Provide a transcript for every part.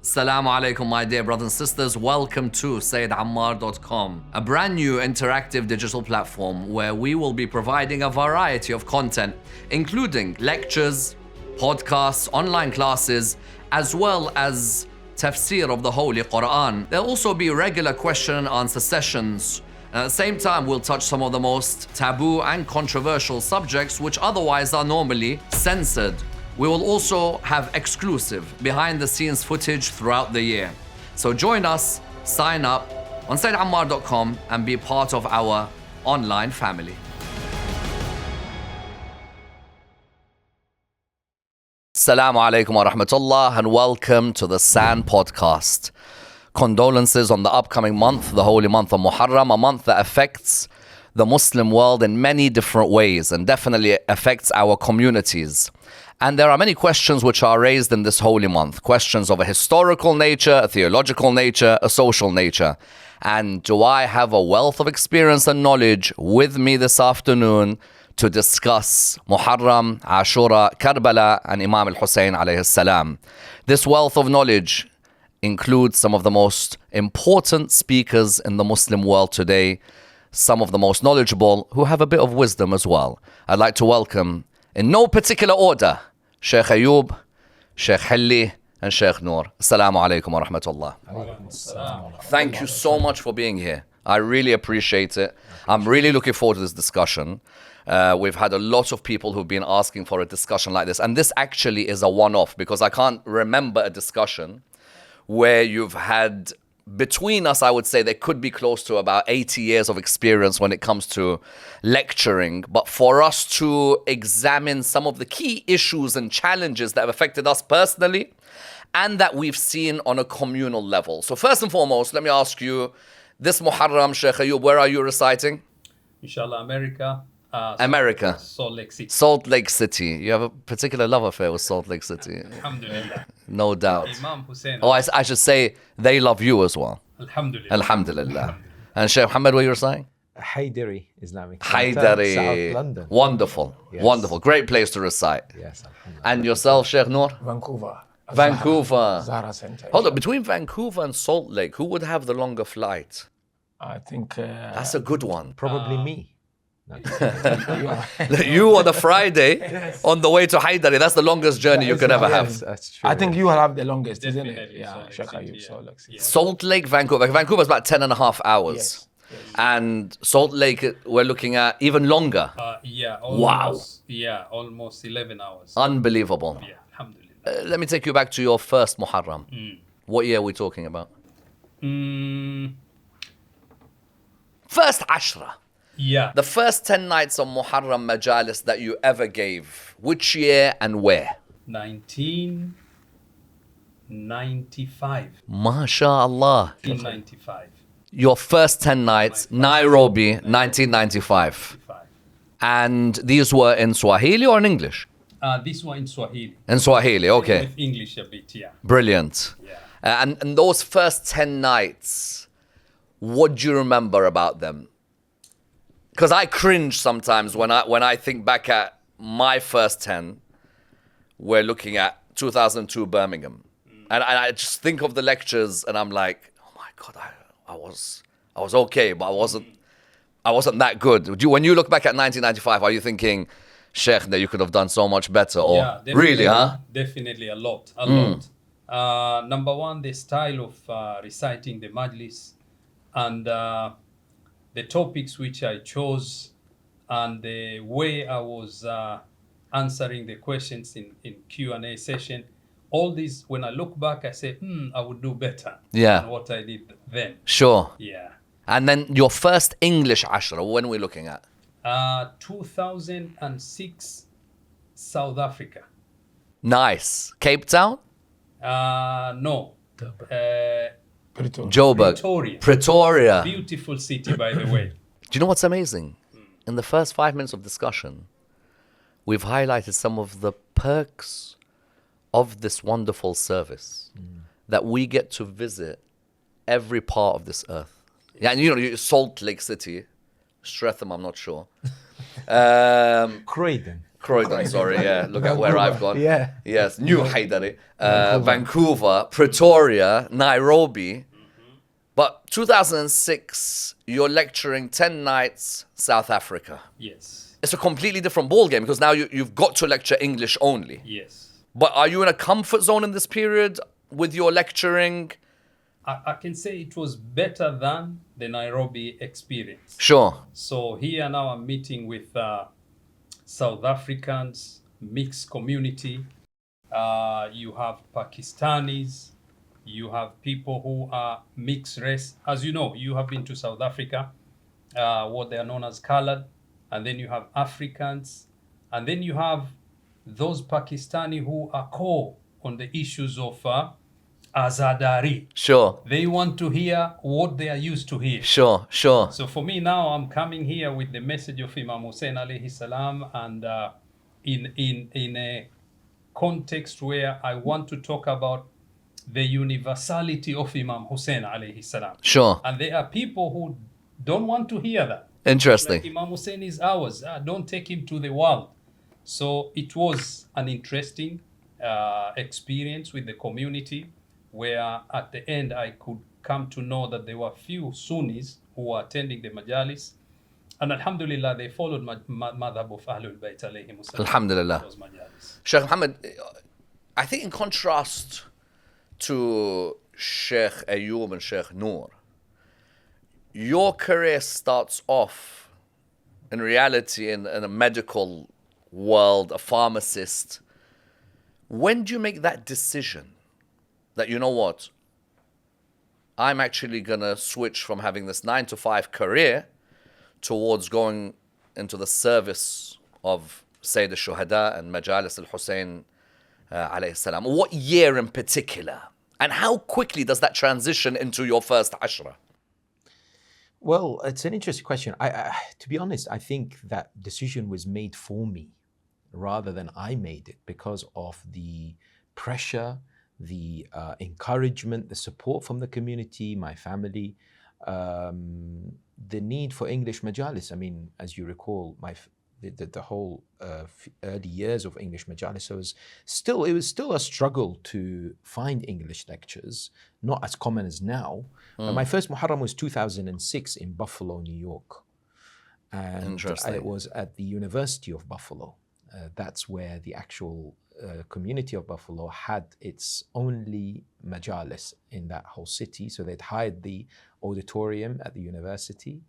Assalamu alaikum, my dear brothers and sisters. Welcome to SayyidAmmar.com, a brand new interactive digital platform where we will be providing a variety of content, including lectures, podcasts, online classes, as well as tafsir of the Holy Quran. There'll also be regular question and answer sessions. And at the same time, we'll touch some of the most taboo and controversial subjects which otherwise are normally censored. We will also have exclusive behind-the-scenes footage throughout the year. So join us, sign up on SayyidAmmar.com and be part of our online family. Assalamu alaikum wa rahmatullah and welcome to the SAN podcast. Condolences on the upcoming month, the holy month of Muharram, a month that affects the Muslim world in many different ways and definitely affects our communities. And there are many questions which are raised in this holy month. Questions of a historical nature, a theological nature, a social nature. And do I have a wealth of experience and knowledge with me this afternoon to discuss Muharram, Ashra, Karbala, and Imam al-Hussein alayhi salam. This wealth of knowledge includes some of the most important speakers in the Muslim world today, some of the most knowledgeable who have a bit of wisdom as well. I'd like to welcome, in no particular order, Sheikh Ayub, Sheikh Hilli, and Sheikh Nur. Assalamu alaikum wa rahmatullah. Thank you so much for being here. I really appreciate it. I'm really looking forward to this discussion. We've had a lot of people who've been asking for a discussion like this. And this actually is a one-off because I can't remember a discussion where you've had, between us, I would say there could be close to about 80 years of experience when it comes to lecturing. But for us to examine some of the key issues and challenges that have affected us personally and that we've seen on a communal level. So first and foremost, let me ask you, this Muharram, Sheikh Ayub, where are you reciting? Inshallah, America. Salt Lake City. Salt Lake City. You have a particular love affair with Salt Lake City. Alhamdulillah. No doubt. Imam Hussein. Oh, I should say they love you as well. Alhamdulillah. Alhamdulillah. And Sheikh Mohammed, what you were saying? Haydari Islamic Haydari. South London. Wonderful. Yes. Wonderful. Great place to recite. Yes, alhamdulillah. And yourself, Sheikh Nur? Vancouver. Zahra Center. Hold on. Between Vancouver and Salt Lake, who would have the longer flight? I think That's a good one. Probably me. You on a Friday on the way to Haydari, that's the longest journey you could ever have. That's true. I think you will have the longest, isn't it? Definitely, Yeah, Salt Sheikh Lake Ayub, City, Salt yeah. Lake City. Salt Lake, Vancouver. Vancouver's about 10 and a half hours. Yes. And Salt Lake, we're looking at even longer. Almost 11 hours. Unbelievable. Yeah, alhamdulillah. Let me take you back to your first Muharram. What year are we talking about? First Ashra. Yeah. The first 10 nights of Muharram Majalis that you ever gave. Which year and where? 1995. MashaAllah. 1995. Your first 10 nights, Nairobi, 1995. And these were in Swahili or in English? This one in Swahili. In Swahili, okay. With English a bit, yeah. Brilliant. Yeah. And those first 10 nights, what do you remember about them? Because I cringe sometimes when I think back at my first 10. We're looking at 2002 Birmingham. And I just think of the lectures and I'm like, oh my God, I was okay, but I wasn't that good. When you look back at 1995, are you thinking, Sheikh, that you could have done so much better? Or Yeah, really, huh? Definitely a lot. Number one, the style of reciting the majlis and the topics which I chose and the way I was answering the questions in Q&A session. All these, when I look back, I say, I would do better than what I did then. Sure. Yeah. And then your first English Ashra, when are we looking at? 2006, South Africa. Nice. Cape Town? No. Joburg. Pretoria. Beautiful city, by the way. Do you know what's amazing? In the first 5 minutes of discussion, we've highlighted some of the perks of this wonderful service that we get to visit every part of this earth. Yeah, and you know, Salt Lake City, Streatham, I'm not sure. Croydon. Croydon, sorry, yeah. Look at where I've gone. Yeah. Yes, New Haidari. Vancouver, Pretoria, Nairobi. But 2006, you're lecturing 10 nights, South Africa. Yes. It's a completely different ballgame because now you've got to lecture English only. Yes. But are you in a comfort zone in this period with your lecturing? I can say it was better than the Nairobi experience. Sure. So here now I'm meeting with South Africans, mixed community. You have Pakistanis. You have people who are mixed race. As you know, you have been to South Africa, what they are known as colored. And then you have Africans. And then you have those Pakistani who are core on the issues of Azadari. Sure. They want to hear what they are used to hear. Sure. So for me now, I'm coming here with the message of Imam Hussein alayhi salam, and in a context where I want to talk about the universality of Imam Hussein alayhi salam. Sure. And there are people who don't want to hear that. Interesting. Like Imam Hussein is ours. Don't take him to the world. So it was an interesting experience with the community, where at the end I could come to know that there were few Sunnis who were attending the majalis. And alhamdulillah, they followed madhab of Ahlul Bayt alayhim salam. Alhamdulillah. Those majalis. Sheikh Mohammed, I think in contrast to Sheikh Ayub and Sheikh Nur, your career starts off in reality in a medical world, a pharmacist. When do you make that decision that, you know what, I'm actually going to switch from having this 9-to-5 career towards going into the service of Sayyid al-Shuhada and Majalis al-Hussein alayhi salam? What year in particular? And how quickly does that transition into your first Ashra? Well, it's an interesting question. To be honest, I think that decision was made for me rather than I made it, because of the pressure, the encouragement, the support from the community, my family, the need for English majalis. I mean, as you recall, the whole early years of English majalis, so it was still a struggle to find English lectures, not as common as now. My first Muharram was 2006 in Buffalo, New York. And it was at the University of Buffalo. That's where the actual community of Buffalo had its only majalis in that whole city. So they'd hired the auditorium at the university.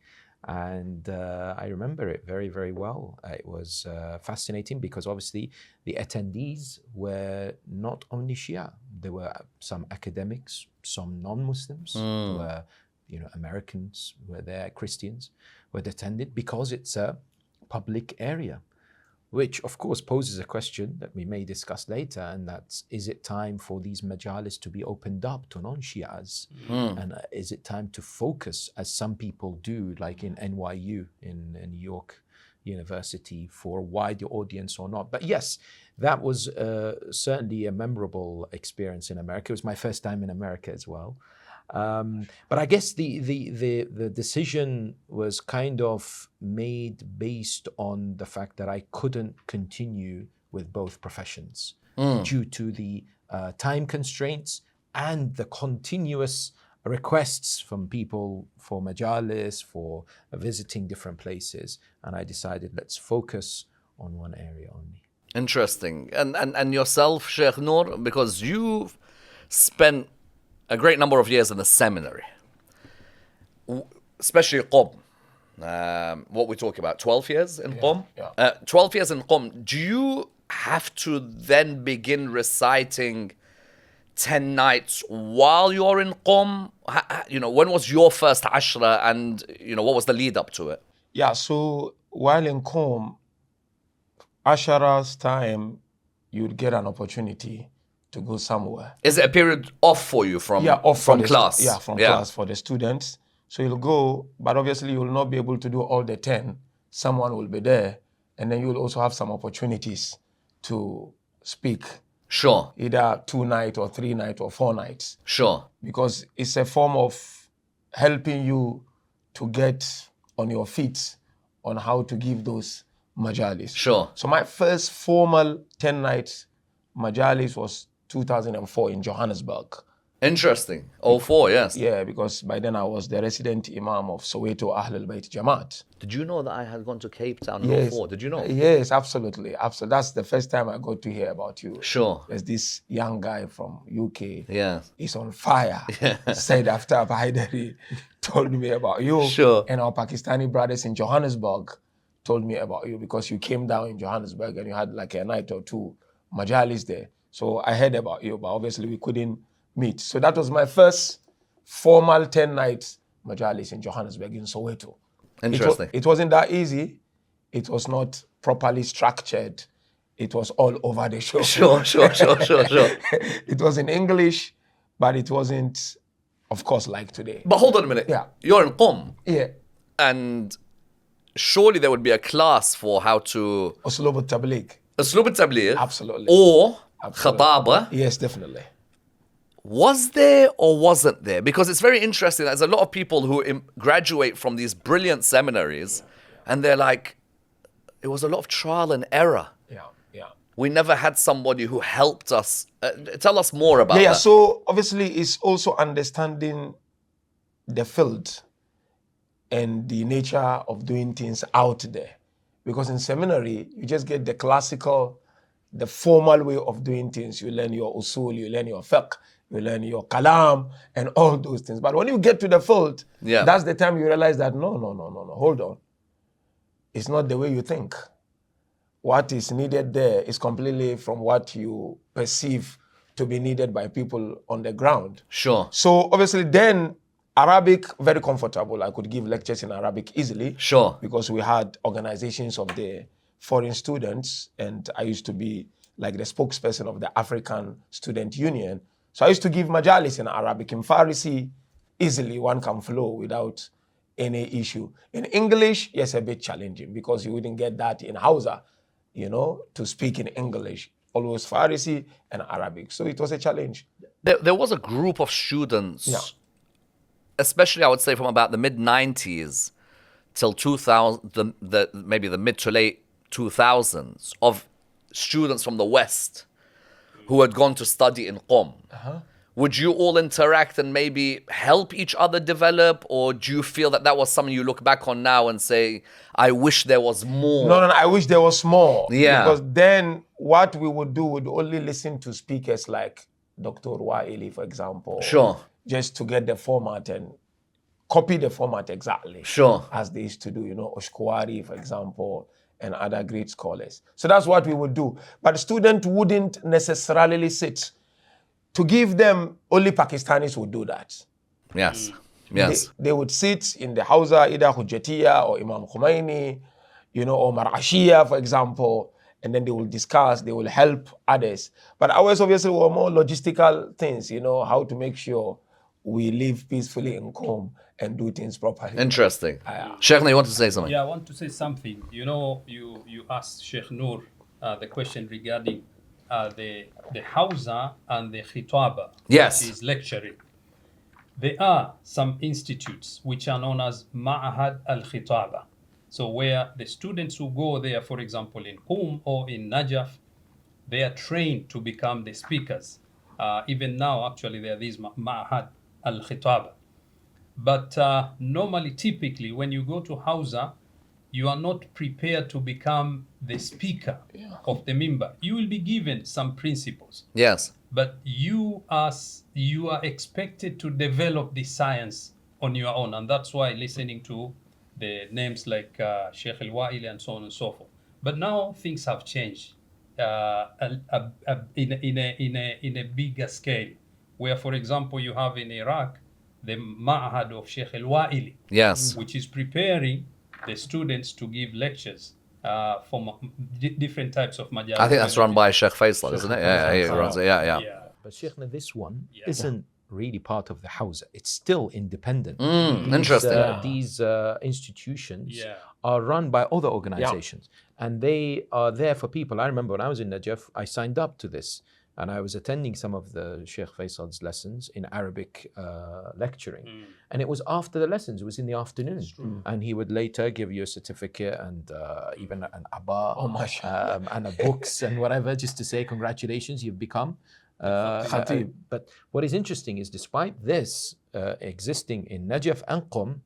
And I remember it very, very well. It was fascinating because obviously the attendees were not only Shia. There were some academics, some non-Muslims, there were Americans were there, Christians who had attended, because it's a public area, which of course poses a question that we may discuss later, and that's, is it time for these majalis to be opened up to non-Shias? And is it time to focus, as some people do, like in NYU, in New York University, for a wider audience or not? But yes, that was certainly a memorable experience in America. It was my first time in America as well. But I guess the decision was kind of made based on the fact that I couldn't continue with both professions due to the time constraints and the continuous requests from people for majalis, for visiting different places. And I decided, let's focus on one area only. Interesting. And yourself, Sheikh Nur, because you've spent a great number of years in the seminary, especially Qom. What we talk about, 12 years in Qom? Yeah. 12 years in Qom. Do you have to then begin reciting 10 nights while you're in Qom? When was your first Ashra, and what was the lead up to it? Yeah, so while in Qom, Ashara's time, you'd get an opportunity to go somewhere. Is it a period off for you from class? Yeah, from class for the students. So you'll go, but obviously you'll not be able to do all the 10. Someone will be there, and then you'll also have some opportunities to speak. Sure. Either 2 nights or 3 nights or 4 nights. Sure. Because it's a form of helping you to get on your feet on how to give those majalis. Sure. So my first formal 10-night majalis was 2004 in Johannesburg. Interesting. 04, yes. Yeah, because by then I was the resident imam of Soweto Ahlul Bayt Jamaat. Did you know that I had gone to Cape Town in Yes. 04? Did you know? Yes, absolutely. Absolutely. That's the first time I got to hear about you. Sure. There's this young guy from UK. Yeah. He's on fire. Said after Haidari told me about you. Sure. And our Pakistani brothers in Johannesburg told me about you because you came down in Johannesburg and you had like a night or two majalis there. So I heard about you, but obviously we couldn't meet. So that was my first formal 10-night majalis in Johannesburg in Soweto. Interesting. It wasn't that easy. It was not properly structured. It was all over the show. Sure. It was in English, but it wasn't, of course, like today. But hold on a minute. Yeah. You're in Qom. Yeah. And surely there would be a class for how to... Uslub al-Tabligh. Uslub al-Tabligh. Absolutely. Or Absolutely. Khataba. Yes, definitely. Was there or wasn't there? Because it's very interesting. There's a lot of people who graduate from these brilliant seminaries and they're like, it was a lot of trial and error. Yeah. We never had somebody who helped us. Tell us more about that. Yeah, so obviously it's also understanding the field and the nature of doing things out there. Because in seminary, you just get the classical, the formal way of doing things. You learn your usul, you learn your fiqh, you learn your kalam, and all those things. But when you get to the field, that's the time you realize that no, hold on. It's not the way you think. What is needed there is completely from what you perceive to be needed by people on the ground. Sure. So obviously then, Arabic, very comfortable. I could give lectures in Arabic easily. Sure. Because we had organizations of the foreign students, and I used to be like the spokesperson of the African Student Union. So I used to give majalis in Arabic. In Farisi, easily one can flow without any issue. In English, yes, a bit challenging because you wouldn't get that in Hausa, to speak in English. Always Farisi and Arabic. So it was a challenge. There was a group of students, especially I would say from about the mid-90s till 2000, maybe the mid to late 2000s, of students from the West who had gone to study in Qom. Would you all interact and maybe help each other develop, or do you feel that was something you look back on now and say, I wish there was more? No, I wish there was more. Yeah. Because then what we would do would only listen to speakers like Dr. Wa'ili, for example. Sure. Just to get the format and copy the format exactly. Sure. As they used to do, Oshkwari, for example, and other great scholars. So that's what we would do. But the student wouldn't necessarily sit. To give them, only Pakistanis would do that. Yes. They would sit in the Hausa, either Hujjatiyya or Imam Khomeini, or Marashiyya, for example, and then they will discuss, they will help others. But ours obviously were more logistical things, how to make sure we live peacefully in Qom and do things properly. Interesting. Sheikh, you want to say something? Yeah, I want to say something. You asked Sheikh Nur the question regarding the Hausa and the Khitaba, yes, which is lecturing. There are some institutes which are known as Ma'ahad al-Khitaba. So where the students who go there, for example, in Qom or in Najaf, they are trained to become the speakers. Even now, actually, there are these Ma'ahad al-Khitaba. But normally, typically, when you go to Hausa, you are not prepared to become the speaker of the mimbar. You will be given some principles. Yes. But you are expected to develop the science on your own. And that's why listening to the names like Sheikh Al-Wa'ili and so on and so forth. But now things have changed in a bigger scale. Where, for example, you have in Iraq the Ma'had of Sheikh Al-Wa'ili. Yes. Which is preparing the students to give lectures for different types of majalis. I think that's run by Sheikh Faisal, isn't it? Yeah, he runs it. Yeah. But Sheikh, this one isn't really part of the Hausa. It's still independent. Interesting. These institutions are run by other organizations, and they are there for people. I remember when I was in Najaf, I signed up to this. and I was attending some of the Sheikh Faisal's lessons in Arabic lecturing. And it was after the lessons, it was in the afternoon. And he would later give you a certificate and even an abba and a books and whatever, just to say congratulations, you've become Khatib. But what is interesting is despite this existing in Najaf and Qom,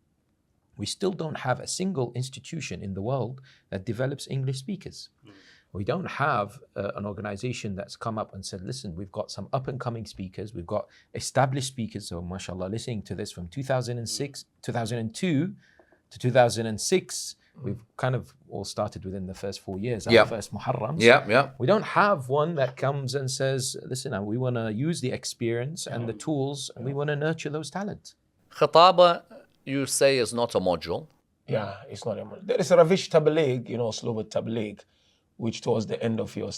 we still don't have a single institution in the world that develops English speakers. We don't have an organization that's come up and said, listen, we've got some up and coming speakers, we've got established speakers. So mashallah, listening to this from 2002 to 2006, we've kind of all started within the first 4 years, our first Muharram. We don't have one that comes and says, listen, we want to use the experience and the tools and we want to nurture those talents. Khataba, you say, is not a module. Yeah, it's not a module. There is a Ravish Tabligh, Slow Tabligh, which towards the end of your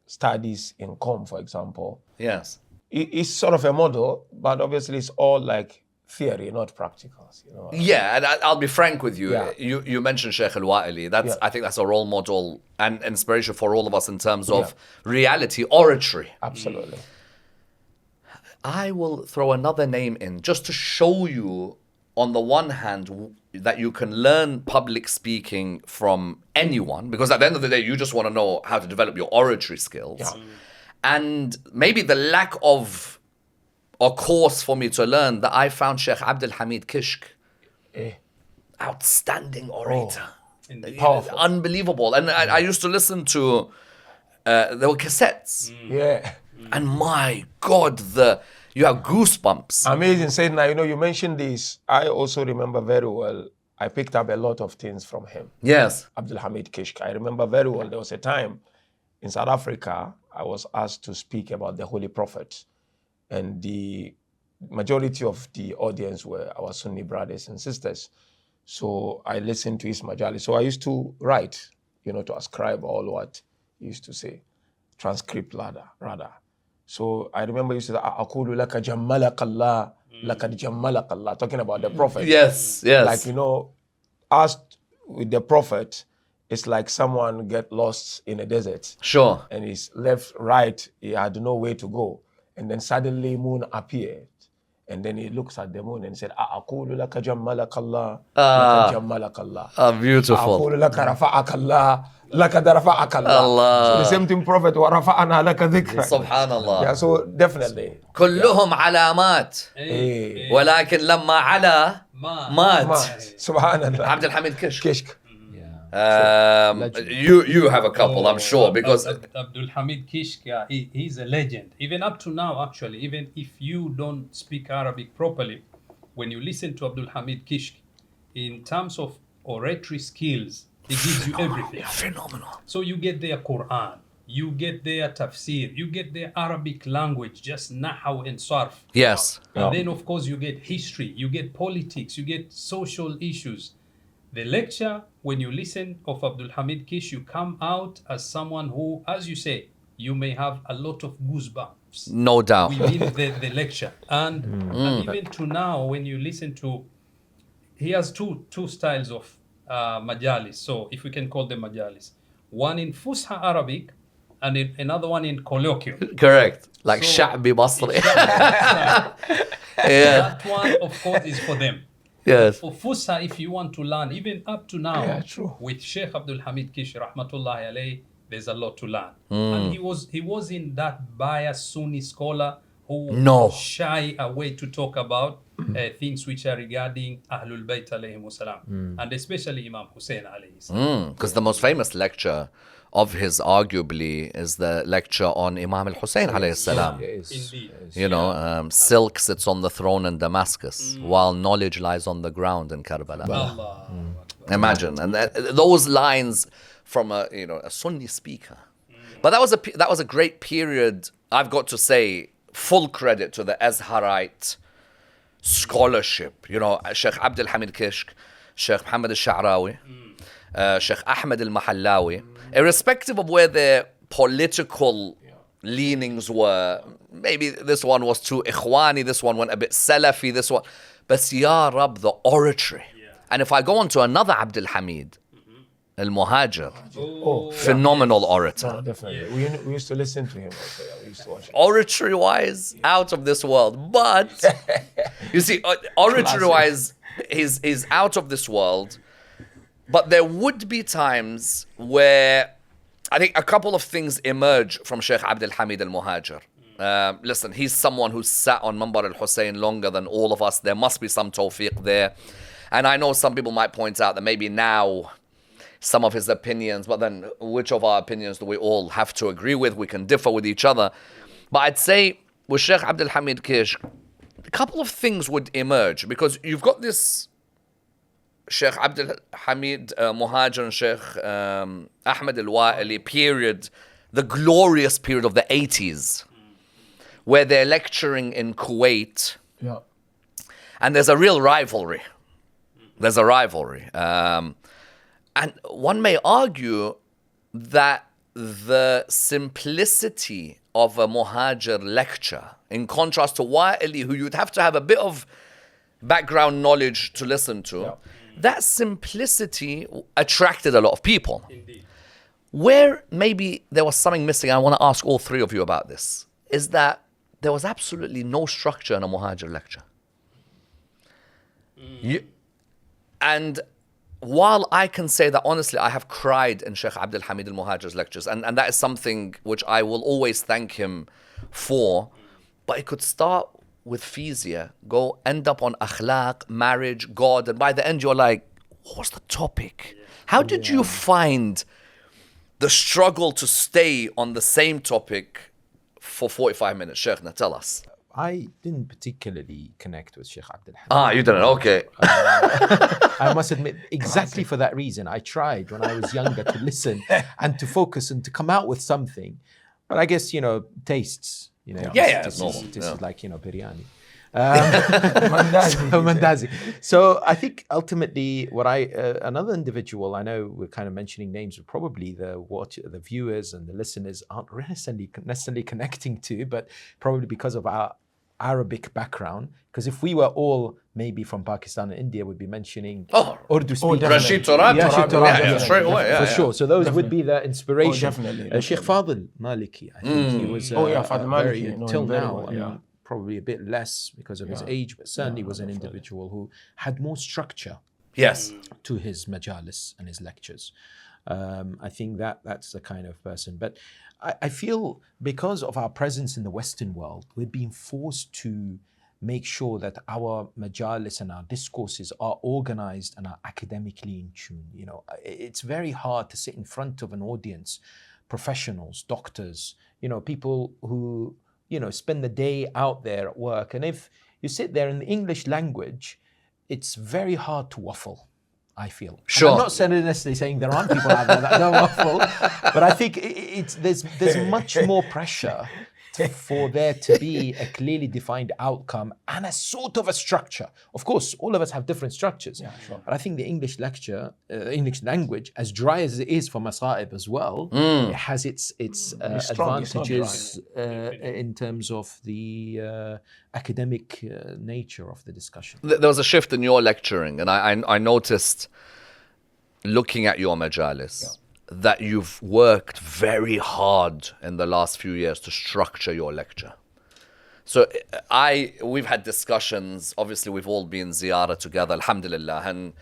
studies in Qom, for example. Yes. It's sort of a model, but obviously it's all like theory, not practicals. Yeah, and I'll be frank with you. Yeah. You mentioned Sheikh Al-Wa'ili. I think that's a role model and inspiration for all of us in terms of reality, oratory. Absolutely. I will throw another name in just to show you, on the one hand, that you can learn public speaking from anyone, because at the end of the day, you just want to know how to develop your oratory skills. Yeah. And maybe the lack of a course for me to learn, that I found Sheikh Abdul Hamid Kishk. Outstanding orator. Powerful. Unbelievable. And I used to listen to, there were cassettes. Yeah. And my God, you have goosebumps. Amazing. Sayyidina, you mentioned this. I also remember very well, I picked up a lot of things from him. Yes. Abdul Hamid Kishk. I remember very well, there was a time in South Africa, I was asked to speak about the Holy Prophet. And the majority of the audience were our Sunni brothers and sisters. So I listened to his majalis. So I used to write, to ascribe all what he used to say. Transcript rather. So I remember he used to say, Aqulu laka jammalaka Allah, laka jammalaka Allah, talking about the Prophet. Yes. Like, asked with the Prophet, it's like someone get lost in a desert. Sure. And he's left, right, he had no way to go. And then suddenly moon appeared. And then he looks at the moon and said, Aqulu laka jammalaka Allah, laka jammalaka Allah. Beautiful. Aqulu laka rafa'aka Allah, laka darafa'aka Allah. So the same thing, Prophet, wa rafa'ana laka dhikra. Subhanallah. Yeah, so definitely. كلهم علامات ولكن لما على مات. Subhanallah. Abdul Hamid Kishk. Kishk. You have a couple, I'm sure, because Abdul Hamid Kishk, he's a legend. Even up to now, actually, even if you don't speak Arabic properly, when you listen to Abdul Hamid Kishk, in terms of oratory skills, he gives you everything. Phenomenal. So you get their Quran, you get their tafsir, you get their Arabic language, just nahaw and sarf. Yes. And then, of course, you get history, you get politics, you get social issues. The lecture, when you listen of Abdul Hamid Kish, you come out as someone who, as you say, you may have a lot of goosebumps. No doubt. Within the lecture. And even to now, when you listen to, he has two styles of majalis. So if we can call them majalis. One in Fusha Arabic and another one in colloquial. Correct. Like So, Sha'bi Basri. That one, of course, is for them. Yes. For Fusha, if you want to learn, even up to now, Yeah, true. with Sheikh Abdul Hamid Kish, rahmatullahi alayhi, there's a lot to learn. And he wasn't that biased Sunni scholar who shy away to talk about things which are regarding Ahlul Bayt alayhi salam, and especially Imam Hussein alayhi salam. Because the most famous lecture of his, arguably, is the lecture on Imam al-Hussein alayhi salam. Indeed. Silk sits on the throne in Damascus, while knowledge lies on the ground in Karbala. Allah. Imagine, and those lines from a Sunni speaker. But that was a great period. I've got to say, full credit to the Azharite scholarship. Sheikh Abdul Hamid Kishk, Sheikh Muhammad al-Sha'rawi, Sheikh Ahmed al-Mahallawi, irrespective of where their political leanings were. Maybe this one was too Ikhwani, this one went a bit Salafi, this one. But Ya Rab, the oratory. And if I go on to another Abdul Hamid, al-Muhajir. Oh, Phenomenal orator. No, definitely. We used to listen to him also. Yeah, we used to watch him. Oratory-wise, out of this world. But, you see, oratory-wise, he's out of this world. But there would be times where I think a couple of things emerge from Sheikh Abdul Hamid al-Muhajir. Listen, he's someone who's sat on Mambar al-Hussein longer than all of us. There must be some tawfiq there. And I know some people might point out that maybe now some of his opinions, but then which of our opinions do we all have to agree with? We can differ with each other. But I'd say with Sheikh Abdul Hamid Kish, a couple of things would emerge, because you've got this Sheikh Abdul Hamid Muhajir and Sheikh Ahmed al-Wa'ili period, the glorious period of the 80s, where they're lecturing in Kuwait. Yeah. And there's a real rivalry. There's a rivalry. And one may argue that the simplicity of a Muhajir lecture, in contrast to Wa'ili, who you'd have to have a bit of background knowledge to listen to, that simplicity attracted a lot of people. indeed. Where maybe there was something missing, I want to ask all three of you about this, is that there was absolutely no structure in a Muhajir lecture. And while I can say that honestly, I have cried in Sheikh Abdul Hamid al-Muhajir's lectures, and that is something which I will always thank him for, but it could start with physia, go end up on akhlaq, marriage, God, and by the end you're like, what's the topic? How did you find the struggle to stay on the same topic for 45 minutes? Sheikhna, tell us. I didn't particularly connect with Sheikh Abdul Hamid. Ah, you didn't, okay. I must admit, exactly for that reason, I tried when I was younger to listen and to focus and to come out with something. But I guess, tastes, it's normal. This is like, biryani. Mandazi. So I think ultimately what another individual, I know we're kind of mentioning names, but probably the viewers and the listeners aren't necessarily connecting to, but probably because of our Arabic background, because if we were all maybe from Pakistan and India, we'd be mentioning Urdu speaking. Rashid Turabi, straight away. For sure. So those would be the inspiration. Definitely. Sheikh Fadl Maliki, I think he was Fadl Maliki, till very now. well, I mean, probably a bit less because of his age, but certainly was an individual who had more structure Yes. to his majalis and his lectures. I think that's the kind of person. But I feel because of our presence in the Western world, we're being forced to make sure that our majalis and our discourses are organized and are academically in tune. It's very hard to sit in front of an audience, professionals, doctors, people who, spend the day out there at work. And if you sit there in the English language, it's very hard to waffle, I feel. Sure. And I'm not necessarily saying there aren't people out there that don't waffle, but I think there's much more pressure for there to be a clearly defined outcome and a sort of a structure. Of course, all of us have different structures. Yeah, sure. But I think the English English language, as dry as it is for Masa'ib as well, it has its strong, it's not advantages in terms of the academic nature of the discussion. There was a shift in your lecturing, and I noticed, looking at your majalis, that you've worked very hard in the last few years to structure your lecture. So we've had discussions. Obviously, we've all been ziyarah together, alhamdulillah, and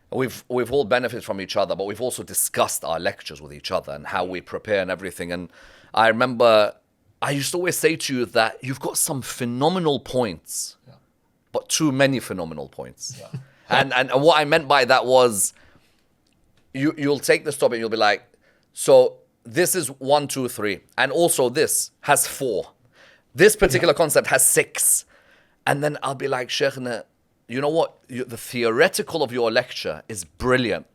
we've all benefited from each other, but we've also discussed our lectures with each other and how we prepare and everything. And I remember I used to always say to you that you've got some phenomenal points, but too many phenomenal points. And what I meant by that was, you'll take this topic and you'll be like, so this is 1, 2, 3, and also this has 4. This particular concept has 6. And then I'll be like, Sheikhna, you know what? The theoretical of your lecture is brilliant,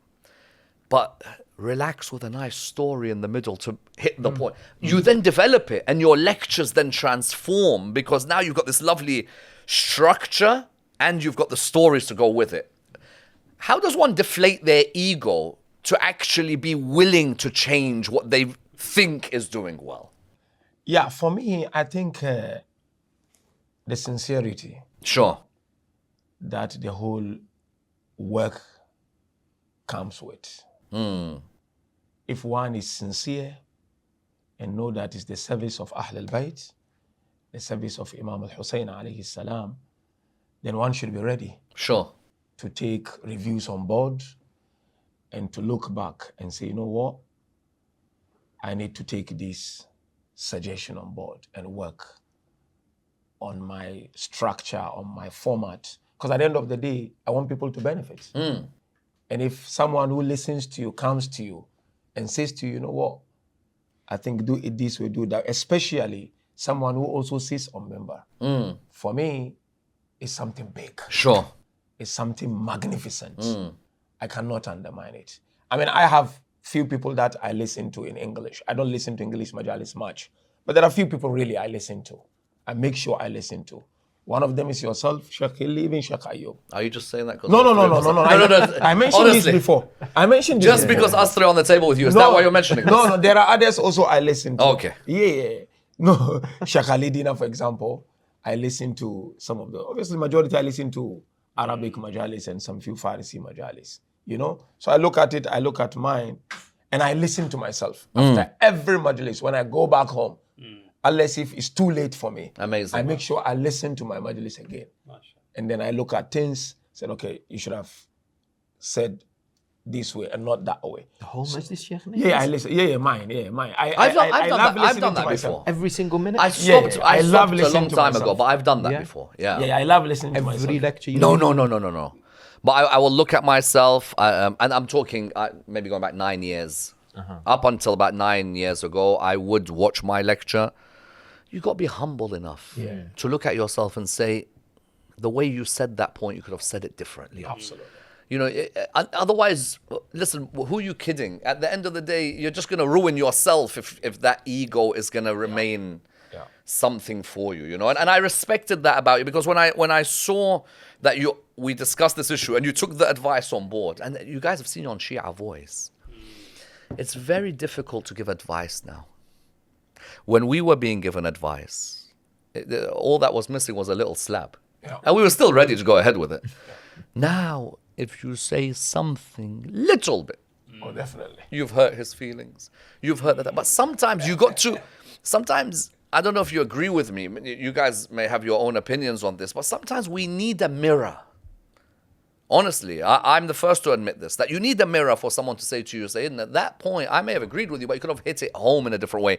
but relax with a nice story in the middle to hit the point. You then develop it and your lectures then transform, because now you've got this lovely structure and you've got the stories to go with it. How does one deflate their ego to actually be willing to change what they think is doing well? Yeah, for me, I think the sincerity Sure. that the whole work comes with. If one is sincere and know that it's the service of Ahl al-Bayt, the service of Imam al-Hussein alayhi salam, then one should be ready Sure. to take reviews on board and to look back and say, you know what? I need to take this suggestion on board and work on my structure, on my format. Because at the end of the day, I want people to benefit. And if someone who listens to you comes to you and says to you, you know what? I think do it this way, do that, especially someone who also sits on member. For me, it's something big. Sure. It's something magnificent. I cannot undermine it. I mean, I have few people that I listen to in English. I don't listen to English majalis much, but there are few people really I listen to. I make sure I listen to. One of them is yourself, Sheikh Hilli, even Sheikh Ayub. Are you just saying that? No. I mentioned Honestly. this before. I mentioned this Just because us three are on the table with you, is that why you're mentioning this? No, there are others also I listen to. Okay. Yeah. No, Sheikh Ali Dina, for example, I listen to some of the, obviously majority I listen to Arabic majalis and some few Farsi majalis, you know? So I look at it, I look at mine, and I listen to myself. After every majalis, when I go back home, unless if it's too late for me, Amazing. I make sure I listen to my majalis again. And then I look at things, said, okay, you should have said this way and not that way. The whole majlis, Sheikh? Yeah, I listen. Yeah, mine. I've done that before. Every single minute? I stopped I love a listening long to time myself. ago, but I've done that Yeah. before. Yeah, I love listening to myself. Every lecture you No. But I will look at myself, and I'm talking maybe going back 9 years. Up until about 9 years ago, I would watch my lecture. You got to be humble enough to look at yourself and say, the way you said that point, you could have said it differently. Absolutely. You know, otherwise, listen, who are you kidding? At the end of the day, you're just going to ruin yourself if that ego is going to remain something for you, you know. And I respected that about you, because when I saw that we discussed this issue and you took the advice on board, and you guys have seen it on Shia Voice, it's very difficult to give advice now. When we were being given advice, all that was missing was a little slap. And we were still ready to go ahead with it. Now, if you say something little bit, Oh, definitely. you've hurt his feelings. You've hurt that. But sometimes you got to, I don't know if you agree with me. You guys may have your own opinions on this, but sometimes we need a mirror. Honestly, I'm the first to admit this, that you need a mirror for someone to say to you, saying at that point, I may have agreed with you, but you could have hit it home in a different way.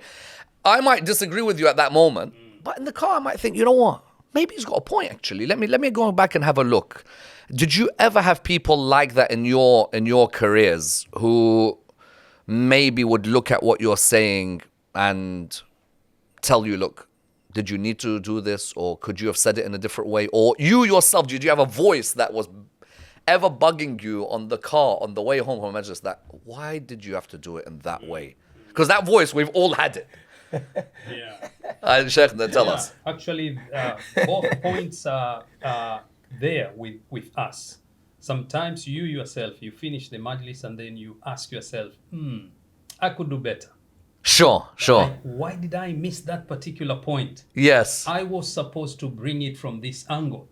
I might disagree with you at that moment, but in the car I might think, you know what? Maybe he's got a point, actually. Let me go back and have a look. Did you ever have people like that in your careers who maybe would look at what you're saying and tell you, look, did you need to do this, or could you have said it in a different way? Or you yourself, did you have a voice that was ever bugging you on the car on the way home from Majlis, that why did you have to do it in that way? Because that voice, we've all had it. Sheikh, tell us. Actually, both points are there with us. Sometimes you yourself, you finish the majlis and then you ask yourself, I could do better. Sure. Like, why did I miss that particular point? Yes. I was supposed to bring it from this angle.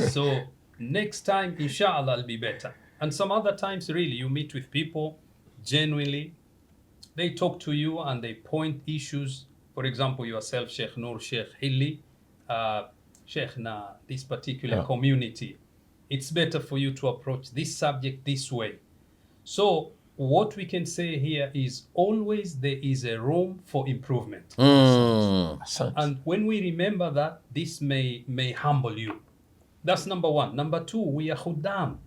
So next time, inshallah, I'll be better. And some other times, really, you meet with people, genuinely, they talk to you and they point issues. For example, yourself, Sheikh Nuru, Sheikh Hilli, Sheikh Na, this particular community, it's better for you to approach this subject this way. So what we can say here is always there is a room for improvement. And when we remember that, this may humble you. That's number one. Number two, we are khuddam.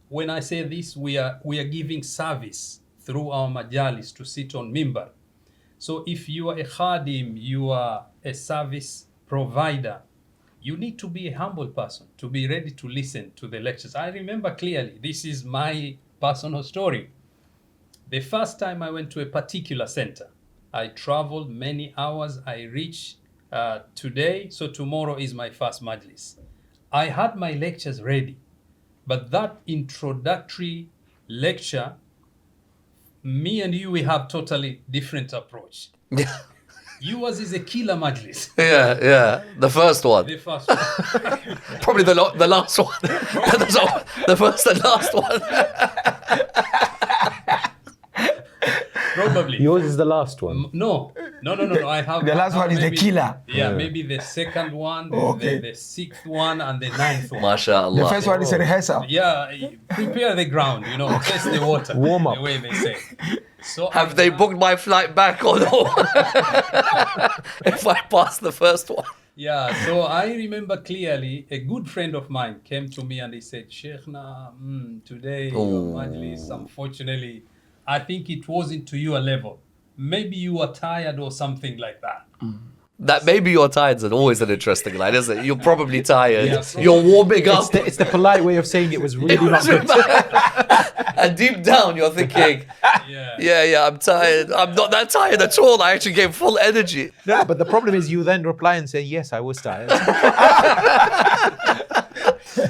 When I say this, we are giving service through our majalis to sit on mimbar. So if you are a khadim, you are a service provider, you need to be a humble person, to be ready to listen to the lectures. I remember clearly, this is my personal story. The first time I went to a particular center, I traveled many hours, I reached today, so tomorrow is my first majlis. I had my lectures ready, but that introductory lecture, me and you, we have totally different approach. Yours is a killer majlis. Yeah. The first one. The first one. Probably the last one. The first and last one. Probably. Yours is the last one. No. I have The last one is the maybe- killer. Yeah, maybe the second one, Okay. the sixth one, and the ninth one. MashaAllah. The first one is a rehearsal. Yeah, prepare the ground, test the water. Warm up. The way they say. So Have they booked my flight back or no? If I pass the first one. Yeah, so I remember clearly a good friend of mine came to me and he said, Sheikhna, today your majlis, unfortunately, I think it wasn't to your level. Maybe you were tired or something like that. That maybe you're tired is always an interesting line, isn't it? You're probably tired. Yeah, You're warming up. It's the polite way of saying it was really not good. And deep down you're thinking, Yeah. yeah, I'm tired. I'm not that tired at all. I actually gave full energy. No, but the problem is you then reply and say, yes, I was tired.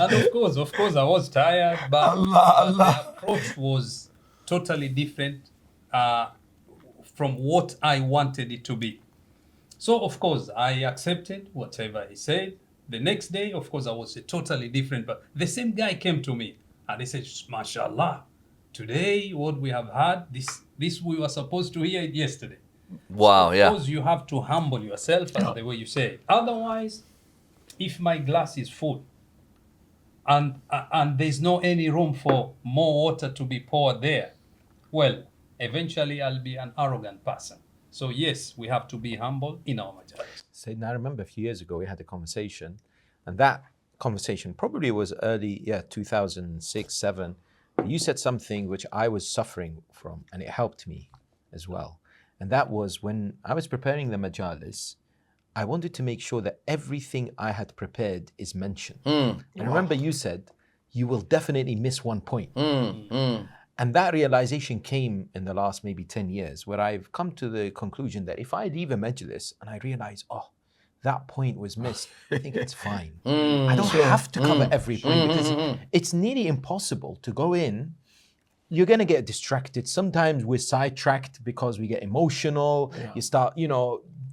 And of course, I was tired, but the approach was totally different from what I wanted it to be. So, of course, I accepted whatever he said. The next day, of course, I was totally different, but the same guy came to me and he said, MashaAllah, today what we have had, this we were supposed to hear it yesterday. Wow, Of yeah. course, you have to humble yourself as the way you say it. Otherwise, if my glass is full and there's no any room for more water to be poured there, well, eventually I'll be an arrogant person. So yes, we have to be humble in our majalis. So I remember a few years ago we had a conversation, and that conversation probably was early, 2006, 7. You said something which I was suffering from, and it helped me as well. And that was when I was preparing the majalis, I wanted to make sure that everything I had prepared is mentioned. And I remember you said, you will definitely miss one point. And that realization came in the last maybe 10 years, where I've come to the conclusion that if I leave a majlis and I realize, that point was missed, I think it's fine. I don't have to cover every point because it's nearly impossible to go in. You're going to get distracted. Sometimes we're sidetracked because we get emotional. You start,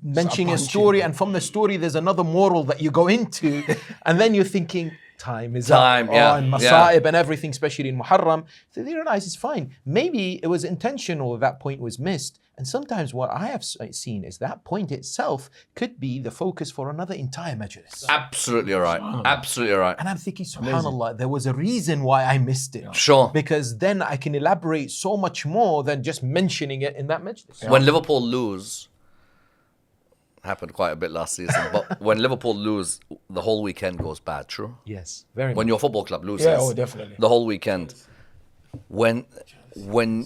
mentioning a story, and from the story, there's another moral that you go into. And then you're thinking, time is up. Yeah. And masa'ib and everything, especially in Muharram. So they realize it's fine. Maybe it was intentional that point was missed. And sometimes what I have seen is that point itself could be the focus for another entire majlis. Absolutely right. Absolutely right. And I'm thinking, subhanAllah, there was a reason why I missed it. Sure. Because then I can elaborate so much more than just mentioning it in that majlis. When Liverpool lose, happened quite a bit last season, but when Liverpool lose, the whole weekend goes bad, true? Yes, very When much. your football club loses, Definitely. the whole weekend. When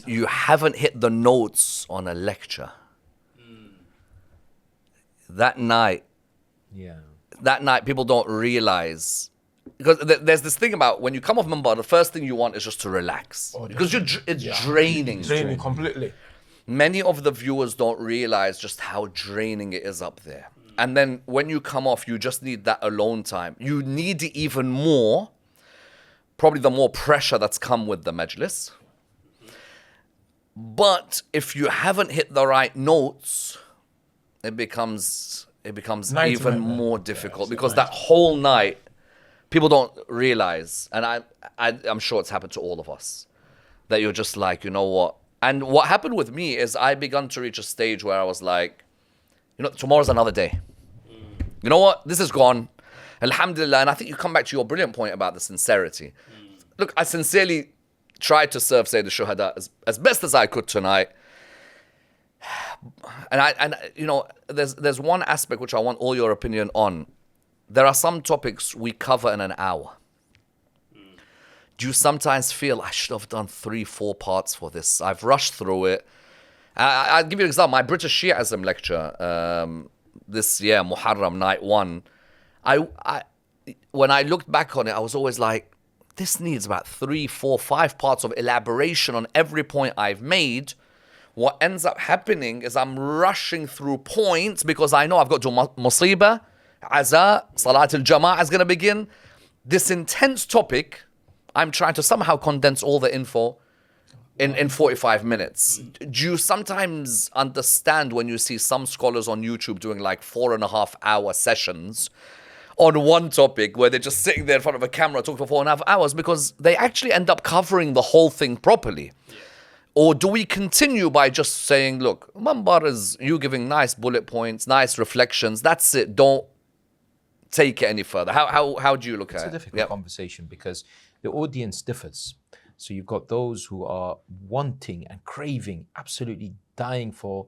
you haven't hit the notes on a lecture, that night people don't realize, because there's this thing about when you come off Mumbai, the first thing you want is just to relax, because it's draining. Draining completely. Many of the viewers don't realize just how draining it is up there. And then when you come off, you just need that alone time. You need it even more, probably the more pressure that's come with the majlis. But if you haven't hit the right notes, it becomes even more difficult, because that whole night, people don't realize, and I'm sure it's happened to all of us, that you're just like, you know what? And what happened with me is I began to reach a stage where I was like, tomorrow's another day. You know what? This is gone. Alhamdulillah. And I think you come back to your brilliant point about the sincerity. Look, I sincerely tried to serve Sayyid al-Shuhada as best as I could tonight. And there's one aspect which I want all your opinion on. There are some topics we cover in an hour. Do you sometimes feel I should have done 3-4 parts for this? I've rushed through it. I'll give you an example. My British Shi'ism lecture this year, Muharram, night 1. When I looked back on it, I was always like, this needs about 3, 4, 5 parts of elaboration on every point I've made. What ends up happening is I'm rushing through points because I know I've got to do Musibah, Aza, Salat al-Jama'ah is going to begin. This intense topic, I'm trying to somehow condense all the info in 45 minutes. Do you sometimes understand when you see some scholars on YouTube doing like 4.5-hour sessions on one topic where they're just sitting there in front of a camera talking for 4.5 hours, because they actually end up covering the whole thing properly? Or do we continue by just saying, look, Mambar is you giving nice bullet points, nice reflections, that's it, don't take it any further. How do you look at it? It's a difficult conversation because the audience differs. So you've got those who are wanting and craving, absolutely dying for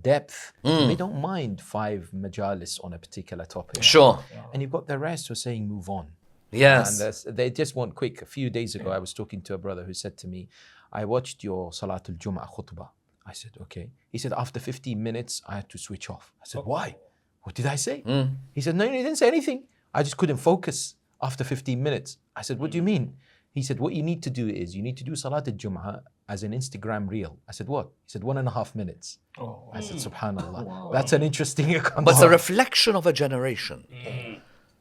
depth. And they don't mind 5 majalis on a particular topic. Sure. And you've got the rest who are saying move on. Yes. And they just want quick. A few days ago, I was talking to a brother who said to me, I watched your Salatul Jum'ah khutbah. I said, okay. He said, after 15 minutes, I had to switch off. I said, why? What did I say? He said, no, you didn't say anything. I just couldn't focus after 15 minutes. I said, what do you mean? He said, what you need to do is you need to do Salatul Jum'ah as an Instagram reel. I said, what? He said, 1.5 minutes. I said, subhanallah. Wow. That's an interesting concept. But it's a reflection of a generation.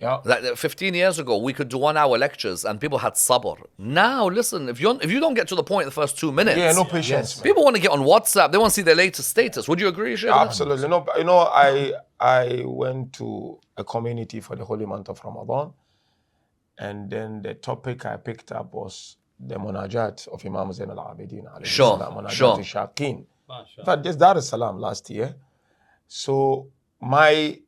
Yeah. Like 15 years ago, we could do 1-hour lectures and people had sabr. Now, listen, if you don't get to the point in the first 2 minutes, Yeah, no patience. people want to get on WhatsApp. They want to see their latest status. Would you agree, Sheikh? Absolutely. No, I went to a community for the holy month of Ramadan, and then the topic I picked up was the munajat of Imam Zain al-Abidin. Sure, sure. Shaqeen. In fact, this Dar es Salaam last year. So my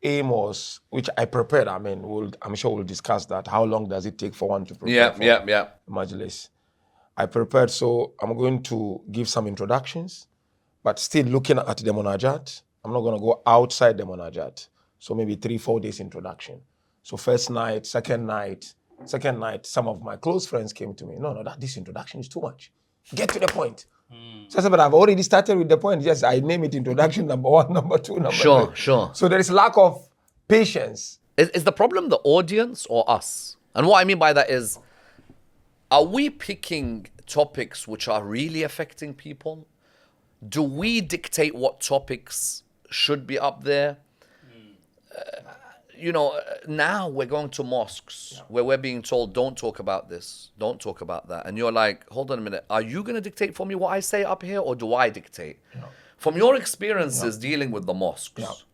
aim was, which I prepared, I'm sure we'll discuss that. How long does it take for one to prepare for Majlis? I prepared, so I'm going to give some introductions, but still looking at the munajat. I'm not going to go outside the munajat. So maybe 3-4 days introduction. So first night, second night, some of my close friends came to me. No, this introduction is too much. Get to the point. So I said, but I've already started with the point. Yes, I name it introduction number 1, number 2, number 3. Sure. So there is lack of patience. Is the problem the audience or us? And what I mean by that is, are we picking topics which are really affecting people? Do we dictate what topics should be up there? Now we're going to mosques where we're being told, don't talk about this, don't talk about that. And you're like, hold on a minute, are you going to dictate for me what I say up here, or do I dictate? From your experiences dealing with the mosques,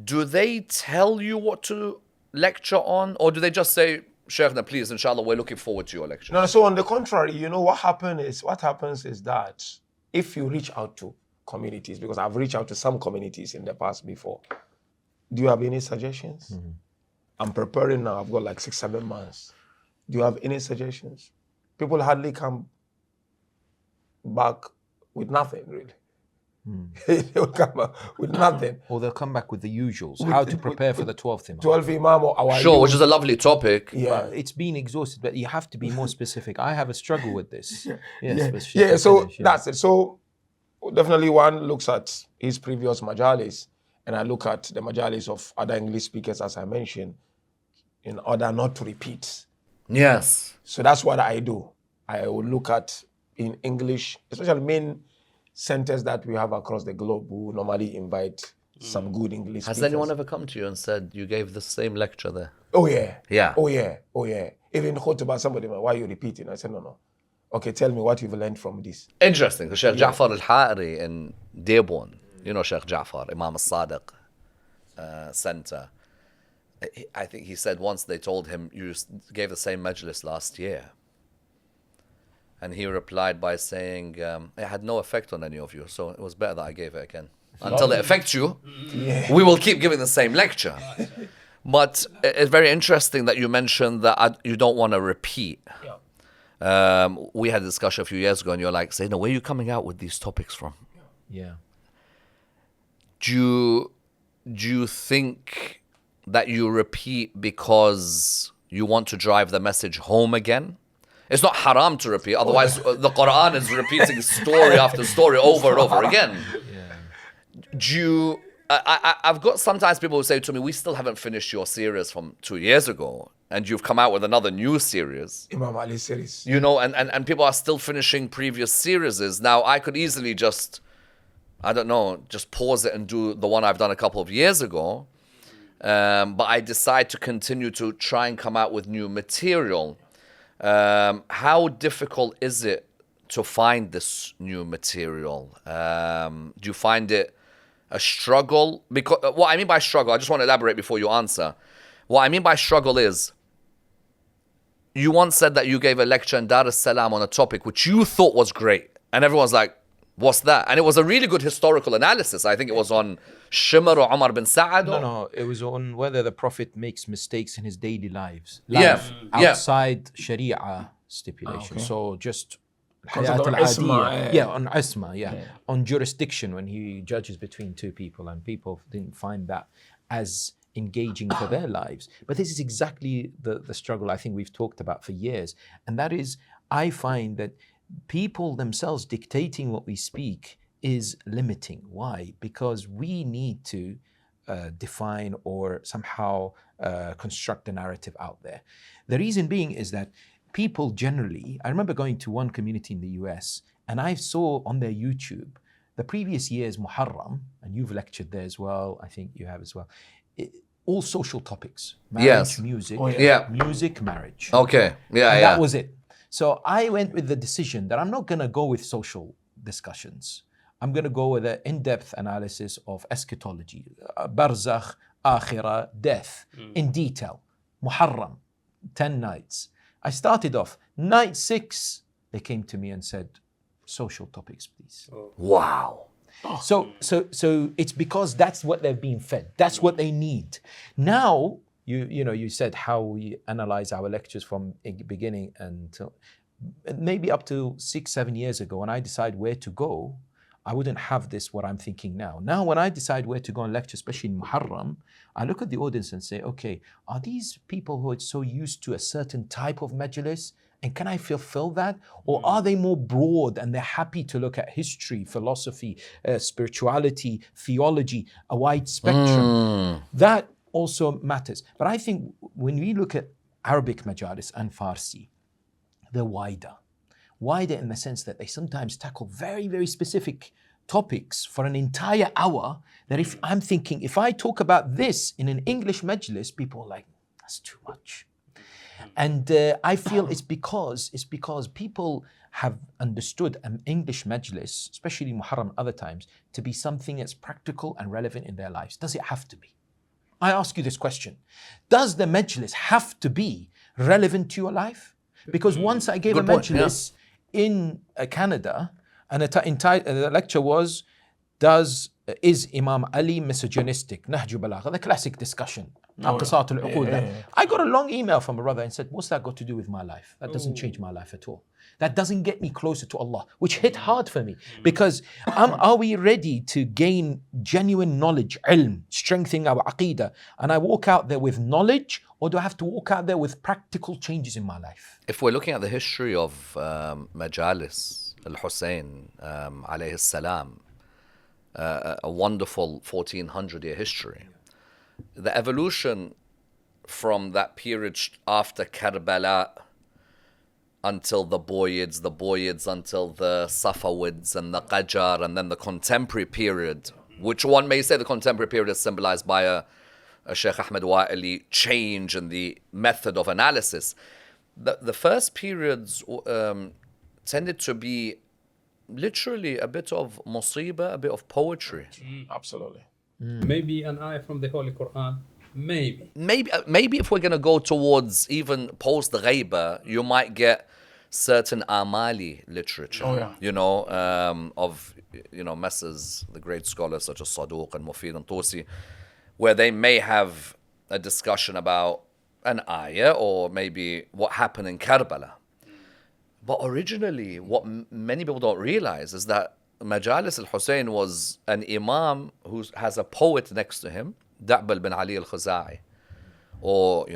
do they tell you what to lecture on, or do they just say, Sheikhna, please, inshallah, we're looking forward to your lecture? No, so on the contrary, what happens is that if you reach out to communities, because I've reached out to some communities in the past before, do you have any suggestions? I'm preparing now. I've got like 6-7 months. Do you have any suggestions? People hardly come back with nothing, really. They'll come back with nothing. Or they'll come back with the usuals. How to prepare for the 12th Imam. 12th Imam or our Sure, which is a lovely topic. Yeah. But it's been exhausted, but you have to be more specific. I have a struggle with this. So that's it. So definitely one looks at his previous majalis, and I look at the majalis of other English speakers, as I mentioned, in order not to repeat. Yes. So that's what I do. I will look at in English, especially main centers that we have across the globe, who normally invite some good English Has speakers. anyone ever come to you and said, you gave the same lecture there? Oh yeah. Yeah. Oh yeah. Even khutbah, somebody, why are you repeating? I said, no. Okay, tell me what you've learned from this. Interesting, because Sheikh Ja'far al-Ha'iri in Dearborn, Sheikh Ja'far, Imam al-Sadiq Center, I think he said once they told him, you gave the same majlis last year. And he replied by saying, it had no effect on any of you, so it was better that I gave it again. Until it affects you, we will keep giving the same lecture. But it's very interesting that you mentioned that you don't want to repeat. We had a discussion a few years ago, and you're like, saying, where are you coming out with these topics from? Yeah. Do you think that you repeat because you want to drive the message home again? It's not haram to repeat, otherwise the Quran is repeating story after story over and over again. I've got sometimes people who say to me, we still haven't finished your series from 2 years ago, and you've come out with another new series. Imam Ali series. And people are still finishing previous series. Now, I could easily just pause it and do the one I've done a couple of years ago. But I decide to continue to try and come out with new material. How difficult is it to find this new material? Do you find it a struggle? Because what I mean by struggle, I just want to elaborate before you answer. What I mean by struggle is, you once said that you gave a lecture in Dar es Salaam on a topic which you thought was great, And everyone's like, what's that? And it was a really good historical analysis. I think it was on Shimr or Umar bin Sa'ad. No, it was on whether the Prophet makes mistakes in his daily lives. Yeah, yeah. Outside Sharia stipulation. Okay. So just Concept of Hayat isma, al-Adiyya. Yeah, on isma, yeah. On jurisdiction when he judges between two people, and people didn't find that as engaging for their lives. But this is exactly the struggle I think we've talked about for years. And that is, I find that people themselves dictating what we speak is limiting. Why? Because we need to define or somehow construct a narrative out there. The reason being is that people generally, I remember going to one community in the US and I saw on their YouTube the previous year's Muharram, and you've lectured there as well, I think you have as well, all social topics, marriage, Yes. music, music, marriage. Okay, And that was it. So I went with the decision that I'm not going to go with social discussions. I'm going to go with an in-depth analysis of eschatology, barzakh, akhirah, death, in detail. Muharram, 10 nights. I started off, night 6, they came to me and said, social topics, please. Wow. So it's because that's what they're being fed. That's what they need. Now, you said how we analyze our lectures from beginning until maybe up to 6-7 years ago. When I decide where to go, I wouldn't have this what I'm thinking now. Now, when I decide where to go and lecture, especially in Muharram, I look at the audience and say, okay, are these people who are so used to a certain type of majlis? And can I fulfill that? Or are they more broad and they're happy to look at history, philosophy, spirituality, theology, a wide spectrum? That also matters. But I think when we look at Arabic majalis and Farsi, they're wider. Wider in the sense that they sometimes tackle very, very specific topics for an entire hour, that if I'm thinking, if I talk about this in an English majlis, people are like, that's too much. And I feel it's because people have understood an English majlis, especially Muharram other times, to be something that's practical and relevant in their lives. Does it have to be? I ask you this question. Does the majlis have to be relevant to your life? Because once I gave Good a point, majlis in Canada, and the lecture was, is Imam Ali misogynistic? Nahju Balagha, the classic discussion. Naqisat al-uqul. I got a long email from a brother and said, what's that got to do with my life? That doesn't change my life at all. That doesn't get me closer to Allah, which hit hard for me. Because are we ready to gain genuine knowledge, ilm, strengthening our aqeedah, and I walk out there with knowledge, or do I have to walk out there with practical changes in my life? If we're looking at the history of Majalis Al-Hussein, alayhi salam, a wonderful 1400-year history, the evolution from that period after Karbala until the Boyids until the Safawids and the Qajar, and then the contemporary period, which one may say the contemporary period is symbolized by a Sheikh Ahmed Wa'ili change in the method of analysis. The first periods tended to be literally a bit of musibah, a bit of poetry. Absolutely. Maybe an ayah from the Holy Quran. Maybe if we're going to go towards even post the ghaiba, you might get certain amali literature, of Messrs, the great scholars such as Saduq and Mufid and Tusi, where they may have a discussion about an ayah or maybe what happened in Karbala. But originally, what many people don't realize is that Majalis al-Hussein was an imam who has a poet next to him, Da'bal bin Ali al-Khuza'i, or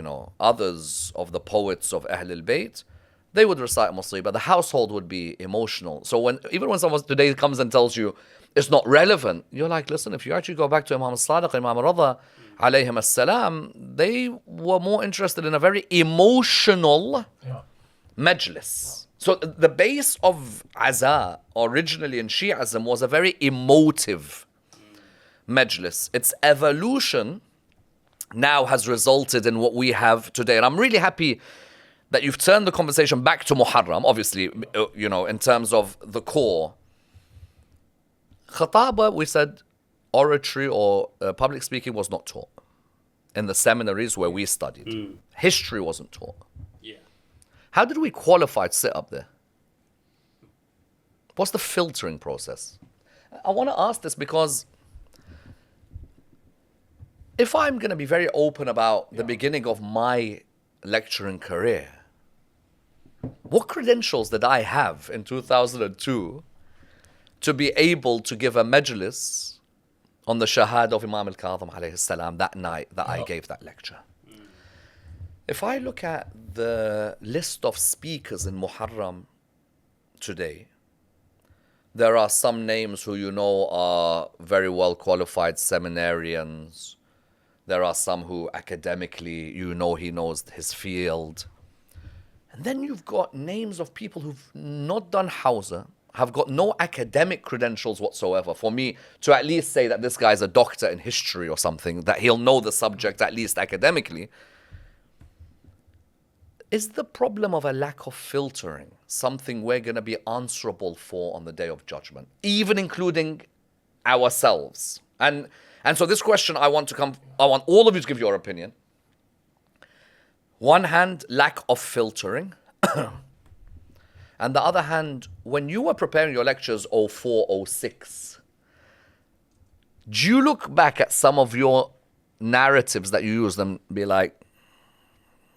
others of the poets of Ahl al-Bayt. They would recite Musibah. The household would be emotional. So even when someone today comes and tells you it's not relevant, you're like, listen, if you actually go back to Imam al-Sadiq, Imam al-Rada, alayhim as-salam, they were more interested in a very emotional majlis. So the base of Aza originally in Shi'ism was a very emotive majlis. Its evolution now has resulted in what we have today. And I'm really happy that you've turned the conversation back to Muharram, obviously, in terms of the core. Khataba, we said oratory or public speaking was not taught in the seminaries where we studied. History wasn't taught. How did we qualify to sit up there? What's the filtering process? I want to ask this because if I'm going to be very open about the beginning of my lecturing career, what credentials did I have in 2002 to be able to give a majlis on the Shahada of Imam al-Kadhim alayhi salam that night that I gave that lecture? If I look at the list of speakers in Muharram today, there are some names who you know are very well qualified seminarians. There are some who academically, you know, he knows his field. And then you've got names of people who've not done Hawza, have got no academic credentials whatsoever. For me to at least say that this guy's a doctor in history or something, that he'll know the subject at least academically. Is the problem of a lack of filtering something we're going to be answerable for on the Day of Judgment, even including ourselves? And so this question, I want all of you to give your opinion. One hand, lack of filtering. And the other hand, when you were preparing your lectures 04, 06, do you look back at some of your narratives that you use and be like,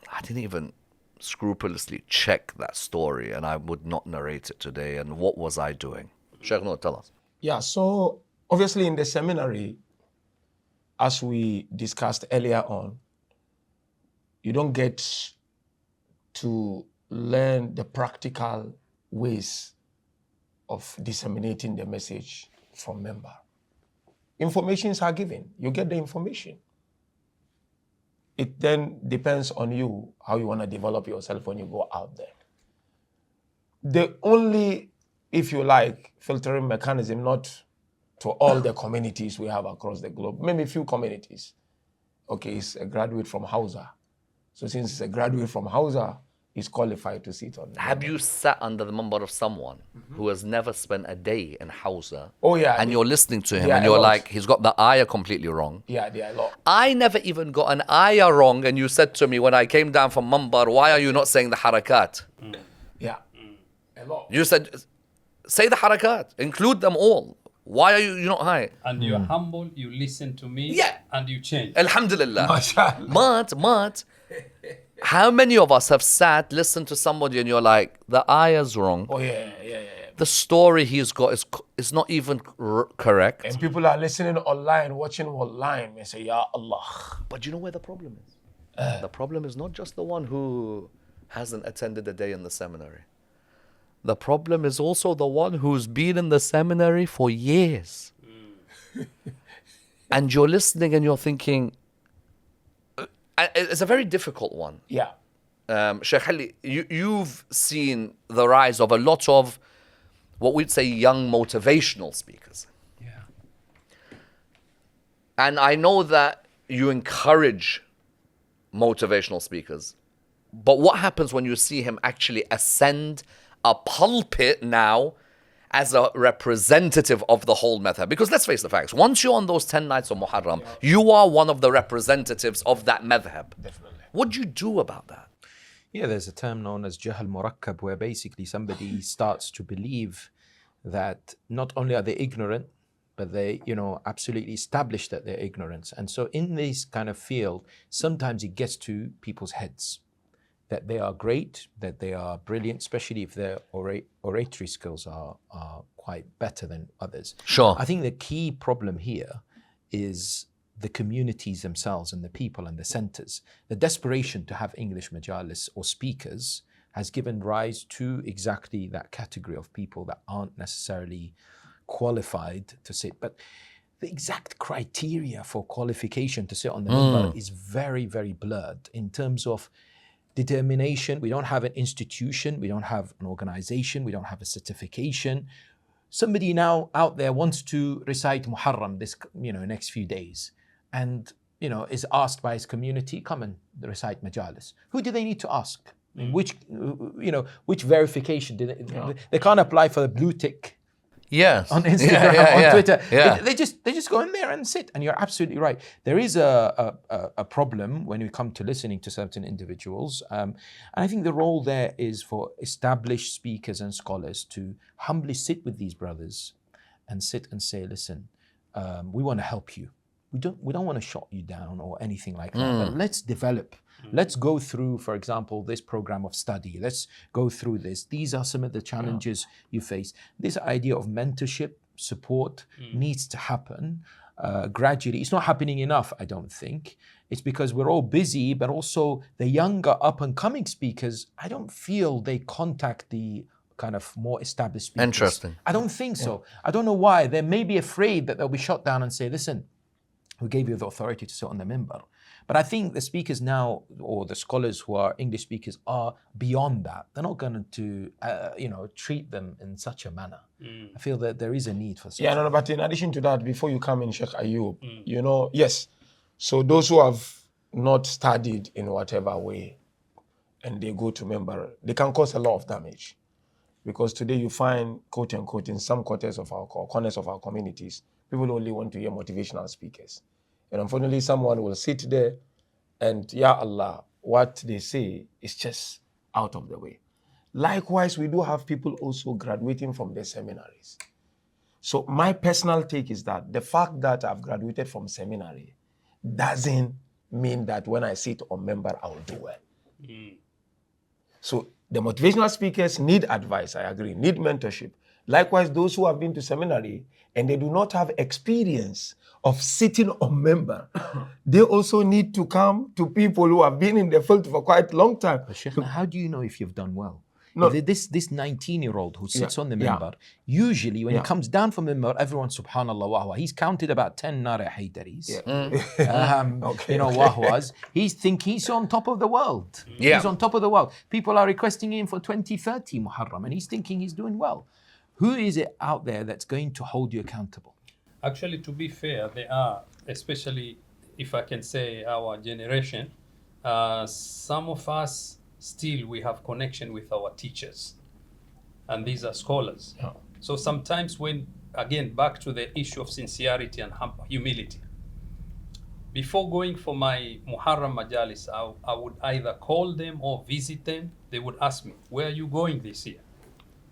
I didn't even scrupulously check that story and I would not narrate it today, and what was I doing? Sheikh Nuru, tell us. Yeah, so obviously in the seminary, as we discussed earlier on, you don't get to learn the practical ways of disseminating the message from member. Informations are given, you get the information. It then depends on you how you want to develop yourself when you go out there. The only, if you like, filtering mechanism, not to all the communities we have across the globe, maybe a few communities. Okay, it's a graduate from Hausa. So since it's a graduate from Hausa, he's qualified to sit on. Have you sat under the mumbar of someone who has never spent a day in Hausa? Oh yeah. And you're listening to him Yeah, and you're a lot. like, he's got the ayah completely wrong. Yeah, they are a lot. I never even got an ayah wrong, and you said to me when I came down from mumbar, why are you not saying the harakat? Yeah, a lot. You said, say the harakat, include them all. Why are you not high? And you're humble, you listen to me, Yeah. and you change. Alhamdulillah. MashaAllah. But, how many of us have sat, listened to somebody and you're like, the ayah's wrong. Oh yeah. The story he's got is not even correct. And people are listening online, watching online, and say, Ya Allah. But you know where the problem is? The problem is not just the one who hasn't attended a day in the seminary. The problem is also the one who's been in the seminary for years. And you're listening and you're thinking, it's a very difficult one. Yeah. Sheikh Ali, you've seen the rise of a lot of what we'd say young motivational speakers. Yeah. And I know that you encourage motivational speakers. But what happens when you see him actually ascend a pulpit now as a representative of the whole method? Because let's face the facts. Once you're on those 10 nights of Muharram, you are one of the representatives of that madhab. Definitely. What do you do about that? Yeah, there's a term known as Jahl Murakkab, where basically somebody starts to believe that not only are they ignorant, but they, absolutely establish that they're ignorant. And so in this kind of field, sometimes it gets to people's heads that they are great, that they are brilliant, especially if their oratory skills are quite better than others. Sure. I think the key problem here is the communities themselves and the people and the centers. The desperation to have English majalis or speakers has given rise to exactly that category of people that aren't necessarily qualified to sit. But the exact criteria for qualification to sit on the minbar is very, very blurred in terms of determination. We don't have an institution, we don't have an organization, we don't have a certification. Somebody now out there wants to recite Muharram this, next few days, and is asked by his community, come and recite majalis. Who do they need to ask? Which verification did they can't apply for the blue tick. Yes. on Instagram, on Twitter. Yeah. They just go in there and sit. And you're absolutely right. There is a problem when we come to listening to certain individuals. And I think the role there is for established speakers and scholars to humbly sit with these brothers and sit and say, listen, we want to help you. We don't want to shut you down or anything like that. But let's develop. Let's go through, for example, this program of study. Let's go through this. These are some of the challenges you face. This idea of mentorship, support needs to happen gradually. It's not happening enough, I don't think. It's because we're all busy, but also the younger up and coming speakers, I don't feel they contact the kind of more established speakers. Interesting. I don't think so. I don't know why. They may be afraid that they'll be shut down and say, listen, who gave you the authority to sit on the minbar? But I think the speakers now, or the scholars who are English speakers, are beyond that. They're not going to, treat them in such a manner. I feel that there is a need for such. Yeah, no, but in addition to that, before you come in, Sheikh Ayub, yes. So those who have not studied in whatever way, and they go to member, they can cause a lot of damage. Because today you find, quote unquote, in some corners of our communities, people only want to hear motivational speakers. And unfortunately, someone will sit there and, Ya Allah, what they say is just out of the way. Likewise, we do have people also graduating from the seminaries. So my personal take is that the fact that I've graduated from seminary doesn't mean that when I sit on member, I will do well. So the motivational speakers need advice, I agree, need mentorship. Likewise, those who have been to seminary and they do not have experience of sitting on member, they also need to come to people who have been in the field for quite a long time. But Sheikh, how do you know if you've done well? No. This 19-year-old who sits on the minbar, usually when he comes down from the minbar, everyone, subhanallah, wahwa. He's counted about 10 nara haydaris. Wahwas. He's on top of the world. He's on top of the world. People are requesting him for 2030 Muharram, and he's thinking he's doing well. Who is it out there that's going to hold you accountable? Actually, to be fair, there are, especially if I can say our generation, some of us still we have connection with our teachers, and these are scholars. So sometimes when, again, back to the issue of sincerity and humility, before going for my Muharram Majalis, I would either call them or visit them. They would ask me, where are you going this year?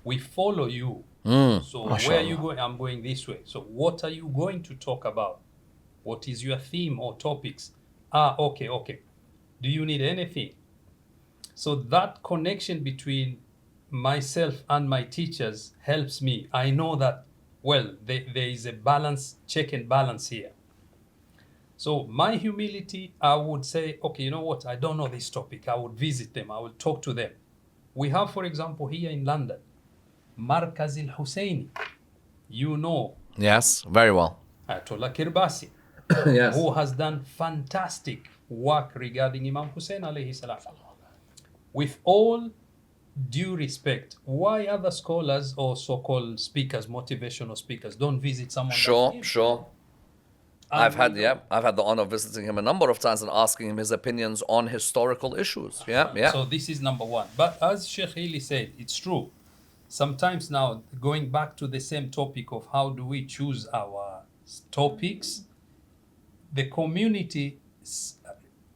We follow you. So where are you going? I'm going this way. So what are you going to talk about? What is your theme or topics? Okay. Do you need anything? So that connection between myself and my teachers helps me. I know that, well, there is a balance, check and balance here. So my humility, I would say, okay, you know what? I don't know this topic. I would visit them. I will talk to them. We have, for example, here in London, Markaz al-Husseini, Yes, very well. Ayatollah Kirbasi, Yes. who has done fantastic work regarding Imam Hussein alayhi salam. With all due respect, why other scholars or so-called speakers, motivational speakers, don't visit someone like him? Sure. I've had the honor of visiting him a number of times and asking him his opinions on historical issues. Yeah. So this is number one. But as Sheikh Hilli said, it's true. Sometimes now, going back to the same topic of how do we choose our topics, the community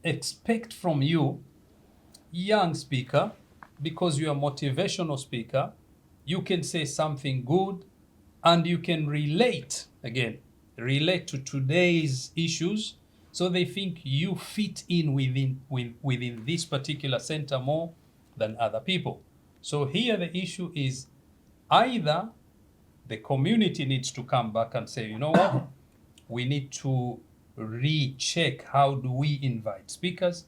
expect from you, young speaker, because you are a motivational speaker, you can say something good and you can relate to today's issues, so they think you fit in within this particular center more than other people. So here the issue is either the community needs to come back and say, you know what, we need to recheck how do we invite speakers,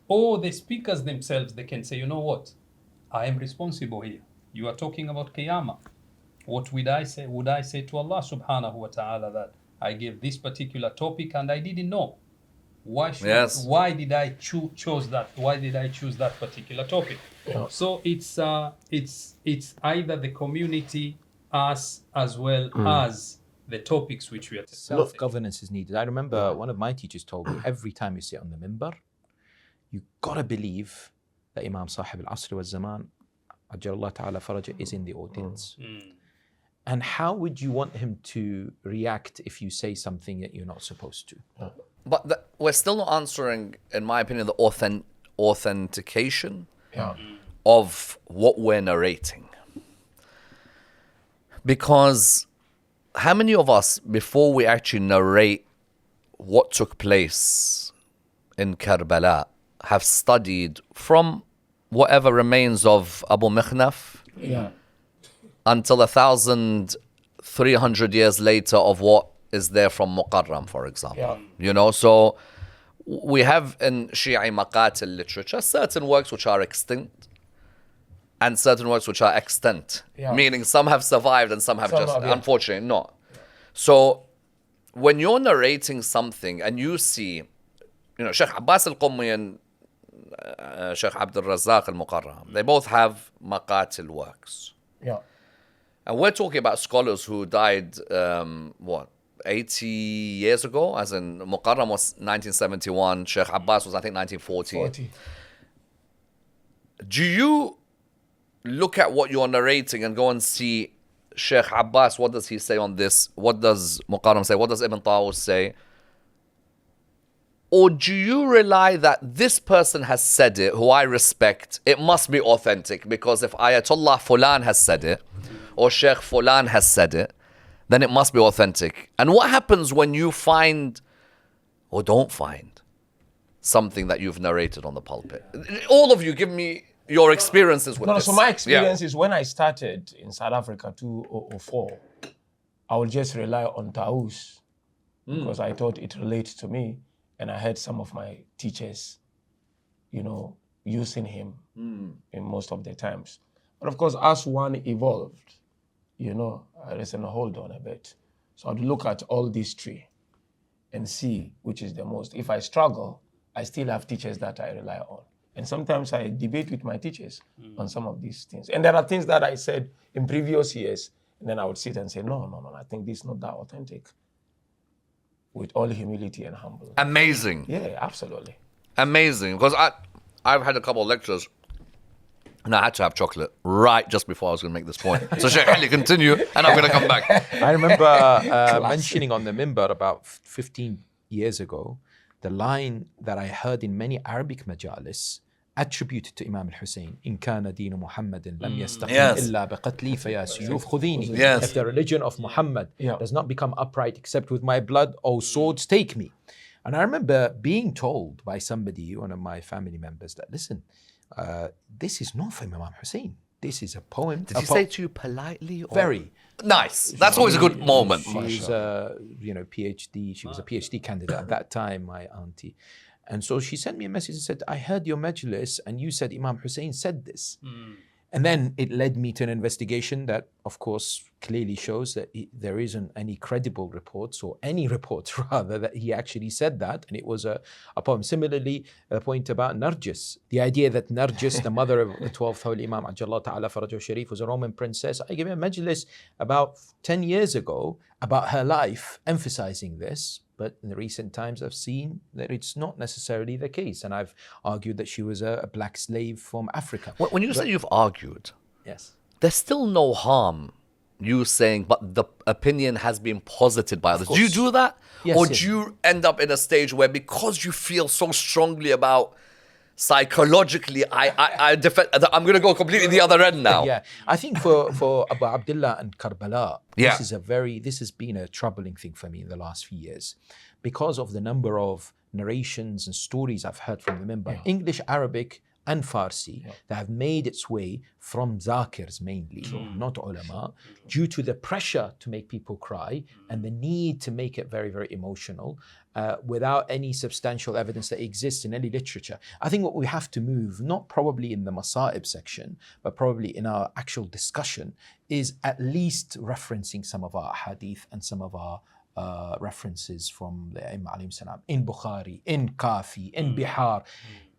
or the speakers themselves, they can say, you know what, I am responsible here. You are talking about Qiyamah. What would I say? Would I say to Allah subhanahu wa ta'ala that I gave this particular topic and I didn't know? Why did I choose that? Why did I choose that particular topic? Yeah. So it's either the community, us, as well as the topics which we are discussing. Self-governance is needed. I remember one of my teachers told me, every time you sit on the minbar, you gotta believe that Imam Sahib al-Asr wa Zaman, Ajjalullah Ta'ala Faraja, is in the audience. And how would you want him to react if you say something that you're not supposed to? But we're still not answering, in my opinion, the authentication of what we're narrating. Because how many of us, before we actually narrate what took place in Karbala, have studied from whatever remains of Abu Mikhnaf until 1,300 years later of what is there from Muharram, for example. You know, so we have in Shi'i Maqatil literature certain works which are extinct and certain works which are extant, meaning some have survived and some have unfortunately not. So when you're narrating something and you see, you know, Sheikh Abbas al-Qummi and Sheikh Abdul Razzaq al-Muqarram, they both have Maqatil works. And we're talking about scholars who died, 80 years ago, as in Muqarram was 1971, Sheikh Abbas was, I think, 1940. Do you look at what you're narrating and go and see Sheikh Abbas, what does he say on this? What does Muqarram say? What does Ibn Tawus say? Or do you rely that this person has said it, who I respect, it must be authentic, because if Ayatollah Fulan has said it, or Sheikh Fulan has said it, then it must be authentic? And what happens when you find or don't find something that you've narrated on the pulpit? All of you, give me your experiences with this. So my experience is when I started in South Africa 2004, I would just rely on Taus because I thought it relates to me. And I had some of my teachers, you know, using him in most of the times. But of course, as one evolved, you know, I said, no, hold on a bit. So I'd look at all these three and see which is the most. If I struggle, I still have teachers that I rely on. And sometimes I debate with my teachers on some of these things. And there are things that I said in previous years, and then I would sit and say, no, I think this is not that authentic. With all humility and humbleness. Amazing. Yeah, absolutely. Amazing. Because I've had a couple of lectures and I had to have chocolate right just before I was going to make this point. So Sheikh Ali, continue, and I'm going to come back. I remember mentioning on the minbar about 15 years ago, the line that I heard in many Arabic majalis attributed to Imam al-Hussein, إن كان دين محمد لم يستقم إلا بقتلي فيا سيوف خذيني. If the religion of Muhammad does not become upright except with my blood, O swords, take me. And I remember being told by somebody, one of my family members, that listen, this is not from Imam Hussein. This is a poem. Did he say to you politely? Or? Very. Nice. That's always a good moment. She's PhD. She was a PhD candidate at that time, my auntie. And so she sent me a message and said, I heard your majlis and you said Imam Hussein said this. And then it led me to an investigation that, of course, clearly shows that there isn't any credible reports, or any reports rather, that he actually said that. And it was a poem. Similarly, a point about Narjis. The idea that Narjis, the mother of the 12th Holy Imam, Ajallah Ta'ala Farajahu Sharif, was a Roman princess. I gave a majlis about 10 years ago about her life, emphasizing this. But in the recent times, I've seen that it's not necessarily the case. And I've argued that she was a black slave from Africa. When you say you've argued, yes, there's still no harm you saying, but the opinion has been posited by others. Do you do that? Yes, or yes. do you end up in a stage where, because you feel so strongly about psychologically, I'm going to go completely the other end now. Yeah, I think for Abu Abdullah and Karbala, this has been a troubling thing for me in the last few years, because of the number of narrations and stories I've heard from the minbar, English, Arabic, and Farsi, that have made its way from Zakirs mainly, not ulama, due to the pressure to make people cry and the need to make it very, very emotional, without any substantial evidence that exists in any literature. I think what we have to move, not probably in the Masa'ib section, but probably in our actual discussion, is at least referencing some of our hadith and some of our references from the Imam alayhi salam in Bukhari, in Kafi, in Bihar.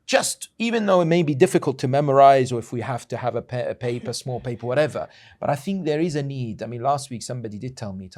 Just, even though it may be difficult to memorize, or if we have to have a paper, small paper, whatever, but I think there is a need. I mean, last week somebody did tell me,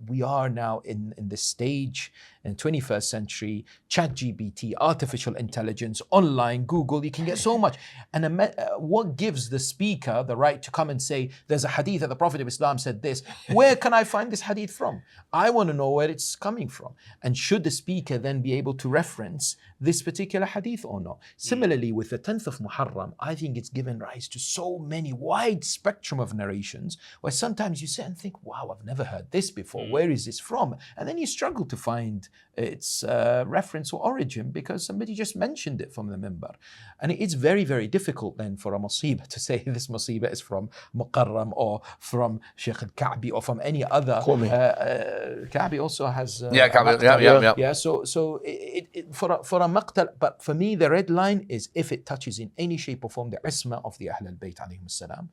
we are now in this stage in 21st century, ChatGPT, artificial intelligence, online, Google, you can get so much. And what gives the speaker the right to come and say, there's a hadith that the Prophet of Islam said this. Where can I find this hadith from? I want to know where it's coming from. And should the speaker then be able to reference this particular hadith or not? Similarly, with the 10th of Muharram, I think it's given rise to so many wide spectrum of narrations where sometimes you sit and think, wow, I've never heard this before. Where is this from? And then you struggle to find its reference or origin because somebody just mentioned it from the minbar. And it's very, very difficult then for a musibah to say this musibah is from Muharram or from Sheikh al-Ka'bi or from any other. Ka'bi also has... Ka'bi, yeah. So for a maqtal, but for me the red line is if it touches in any shape or form the isma of the Ahl al-Bayt alayhim salam.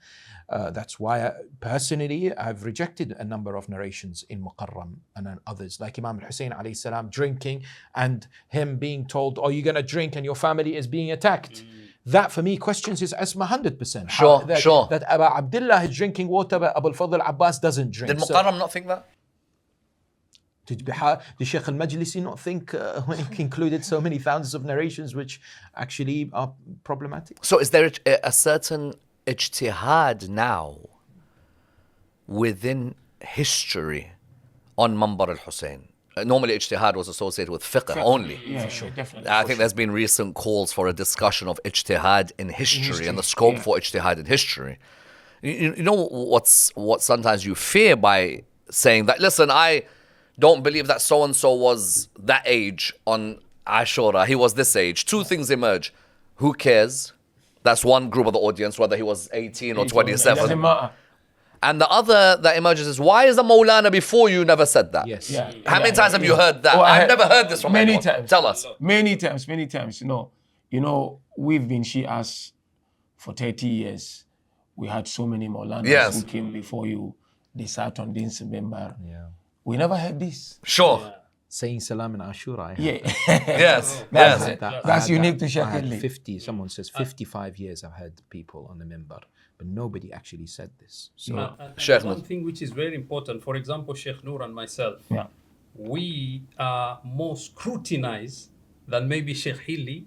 That's why personally I've rejected a number of narrations in Muharram and others, like Imam al-Hussein alayhi salam drinking and him being told, oh, you're going to drink and your family is being attacked. That for me questions his asma 100%. Sure. That Abu Abdullah is drinking water, but Abu al-Fadl Abbas doesn't drink. Did Muharram not think that? Did Sheikh al-Majlisi not think when he included so many thousands of narrations which actually are problematic? So is there a certain ijtihad now within history on Mambar al-Hussein? Normally ijtihad was associated with fiqh only. Yeah, sure, definitely. I think there's been recent calls for a discussion of ijtihad in history and the scope for ijtihad in history. You know what sometimes you fear by saying that, listen, I don't believe that so-and-so was that age on Ashra, he was this age. Two things emerge. Who cares? That's one group of the audience, whether he was 18 or 27. It doesn't matter. And the other that emerges is, why is the Maulana before you never said that? Yes. Yeah. How many times have you heard that? Oh, I've never heard this from many anyone. times. Tell us. Many times. You know, we've been Shias for 30 years. We had so many Maulanas who came before you. They sat on this member. Yeah. We never had this. Sure. Saying salam in Ashura. Yes. That's unique to Sheikh I had Al-Hilli. 50, someone says 55 years I've had people on the minbar, but nobody actually said this. So Sheikh One thing which is very important, for example, Sheikh Nur and myself, we are more scrutinized than maybe Sheikh Hilli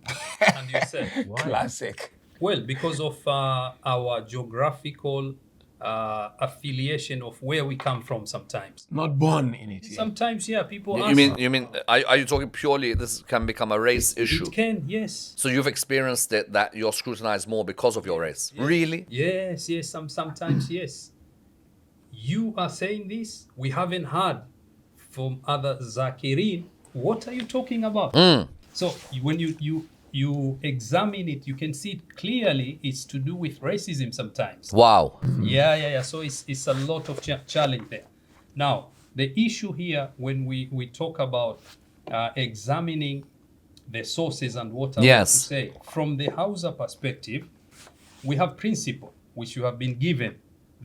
and yourself. Classic. Well, because of our geographical affiliation of where we come from sometimes. Not born in it. Sometimes, people ask. You mean, are you talking purely, this can become a race issue? It can, yes. So you've experienced it, that you're scrutinized more because of your race? Yes. Really? Yes, sometimes, yes. You are saying this, we haven't heard from other Zakirin. What are you talking about? So when you examine it, you can see it clearly. It's to do with racism sometimes. Wow. Yeah. So it's a lot of challenge there. Now, the issue here when we talk about examining the sources and what I want to say, from the Hausa perspective, we have principle which you have been given,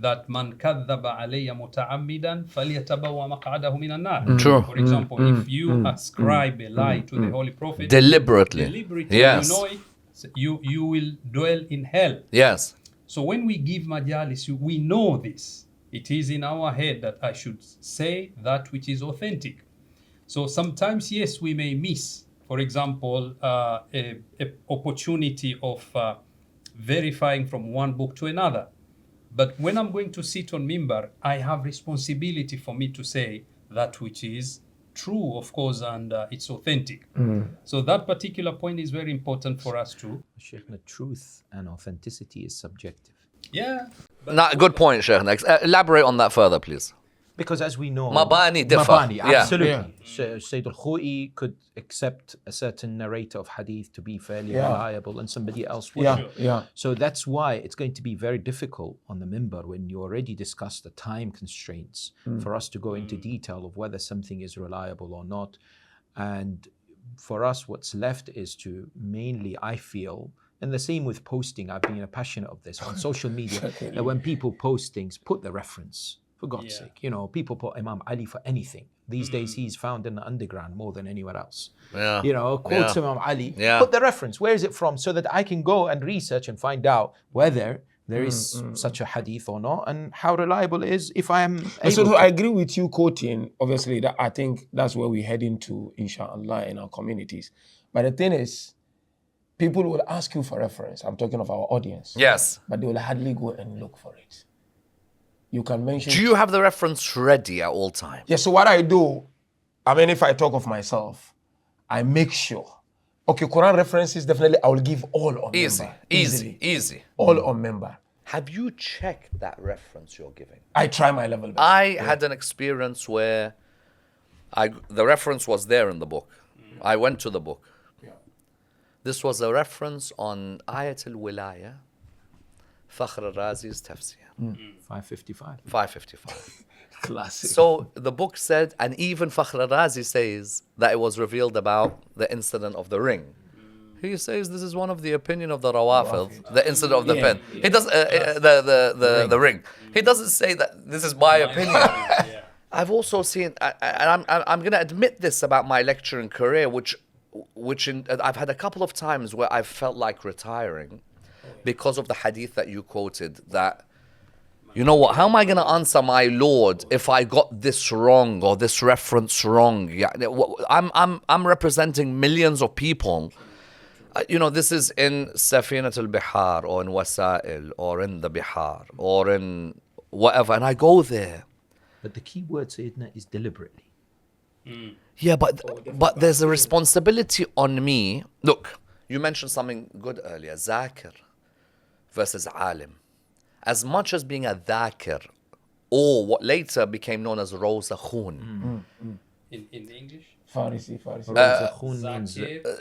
that man kadhaba alayya muta'ammidan falyatabawa maq'adahu minan nar. True. For example, if you ascribe a lie to the Holy Prophet Deliberately. Yes. you know it, you will dwell in hell. Yes. So when we give majalis, we know this. It is in our head that I should say that which is authentic. So sometimes, yes, we may miss, for example, a opportunity of verifying from one book to another. But when I'm going to sit on mimbar, I have responsibility for me to say that which is true, of course, and it's authentic. So that particular point is very important for us to. Sheikh, the truth and authenticity is subjective. Yeah. Good point, Sheikh. Elaborate on that further, please. Because as we know, Mabani differ. Mabani, Yeah. absolutely. Sayyid al-Khou'i could accept a certain narrator of hadith to be fairly reliable and somebody else wouldn't. So that's why it's going to be very difficult on the minbar when you already discussed the time constraints for us to go into detail of whether something is reliable or not. And for us, what's left is to mainly, I feel, and the same with posting, I've been passionate of this on social media, that when people post things, put the reference. For God's sake, people put Imam Ali for anything. These days, he's found in the underground more than anywhere else. Quotes Imam Ali, put the reference. Where is it from? So that I can go and research and find out whether there is such a hadith or not, and how reliable it is if I am able So to. I agree with you quoting, obviously, that I think that's where we're heading to, inshallah, in our communities. But the thing is, people will ask you for reference. I'm talking of our audience. Yes. But they will hardly go and look for it. You can mention... Do you have the reference ready at all times? Yeah, so what I do, I mean, if I talk of myself, I make sure. Okay, Quran references, definitely I will give all on member. Easy. All on member. Have you checked that reference you're giving? I try my level best. I had an experience where the reference was there in the book. I went to the book. This was a reference on Ayat al-Wilaya, Fakhr al-Razi's tafsir. 555. 555. Classic. So the book said, and even Fakhr al-Razi says that it was revealed about the incident of the ring. He says this is one of the opinion of the Rawafid, the incident of the pen. He does the ring. He doesn't say that this is my opinion. I've also seen, and I'm going to admit this about my lecturing career, which I've had a couple of times where I've felt like retiring because of the hadith that you quoted. That, you know what? How am I going to answer my Lord if I got this wrong or this reference wrong? Yeah, I'm representing millions of people. You know, this is in Safinat al-Bihar or in Wasa'il or in the Bihar or in whatever, and I go there. But the key word, Sayyidina, is deliberately. Yeah, but there's a responsibility on me. Look, you mentioned something good earlier, Zakir versus Alim. As much as being a Zakir, or what later became known as Rosa Khun. In English? Farisi.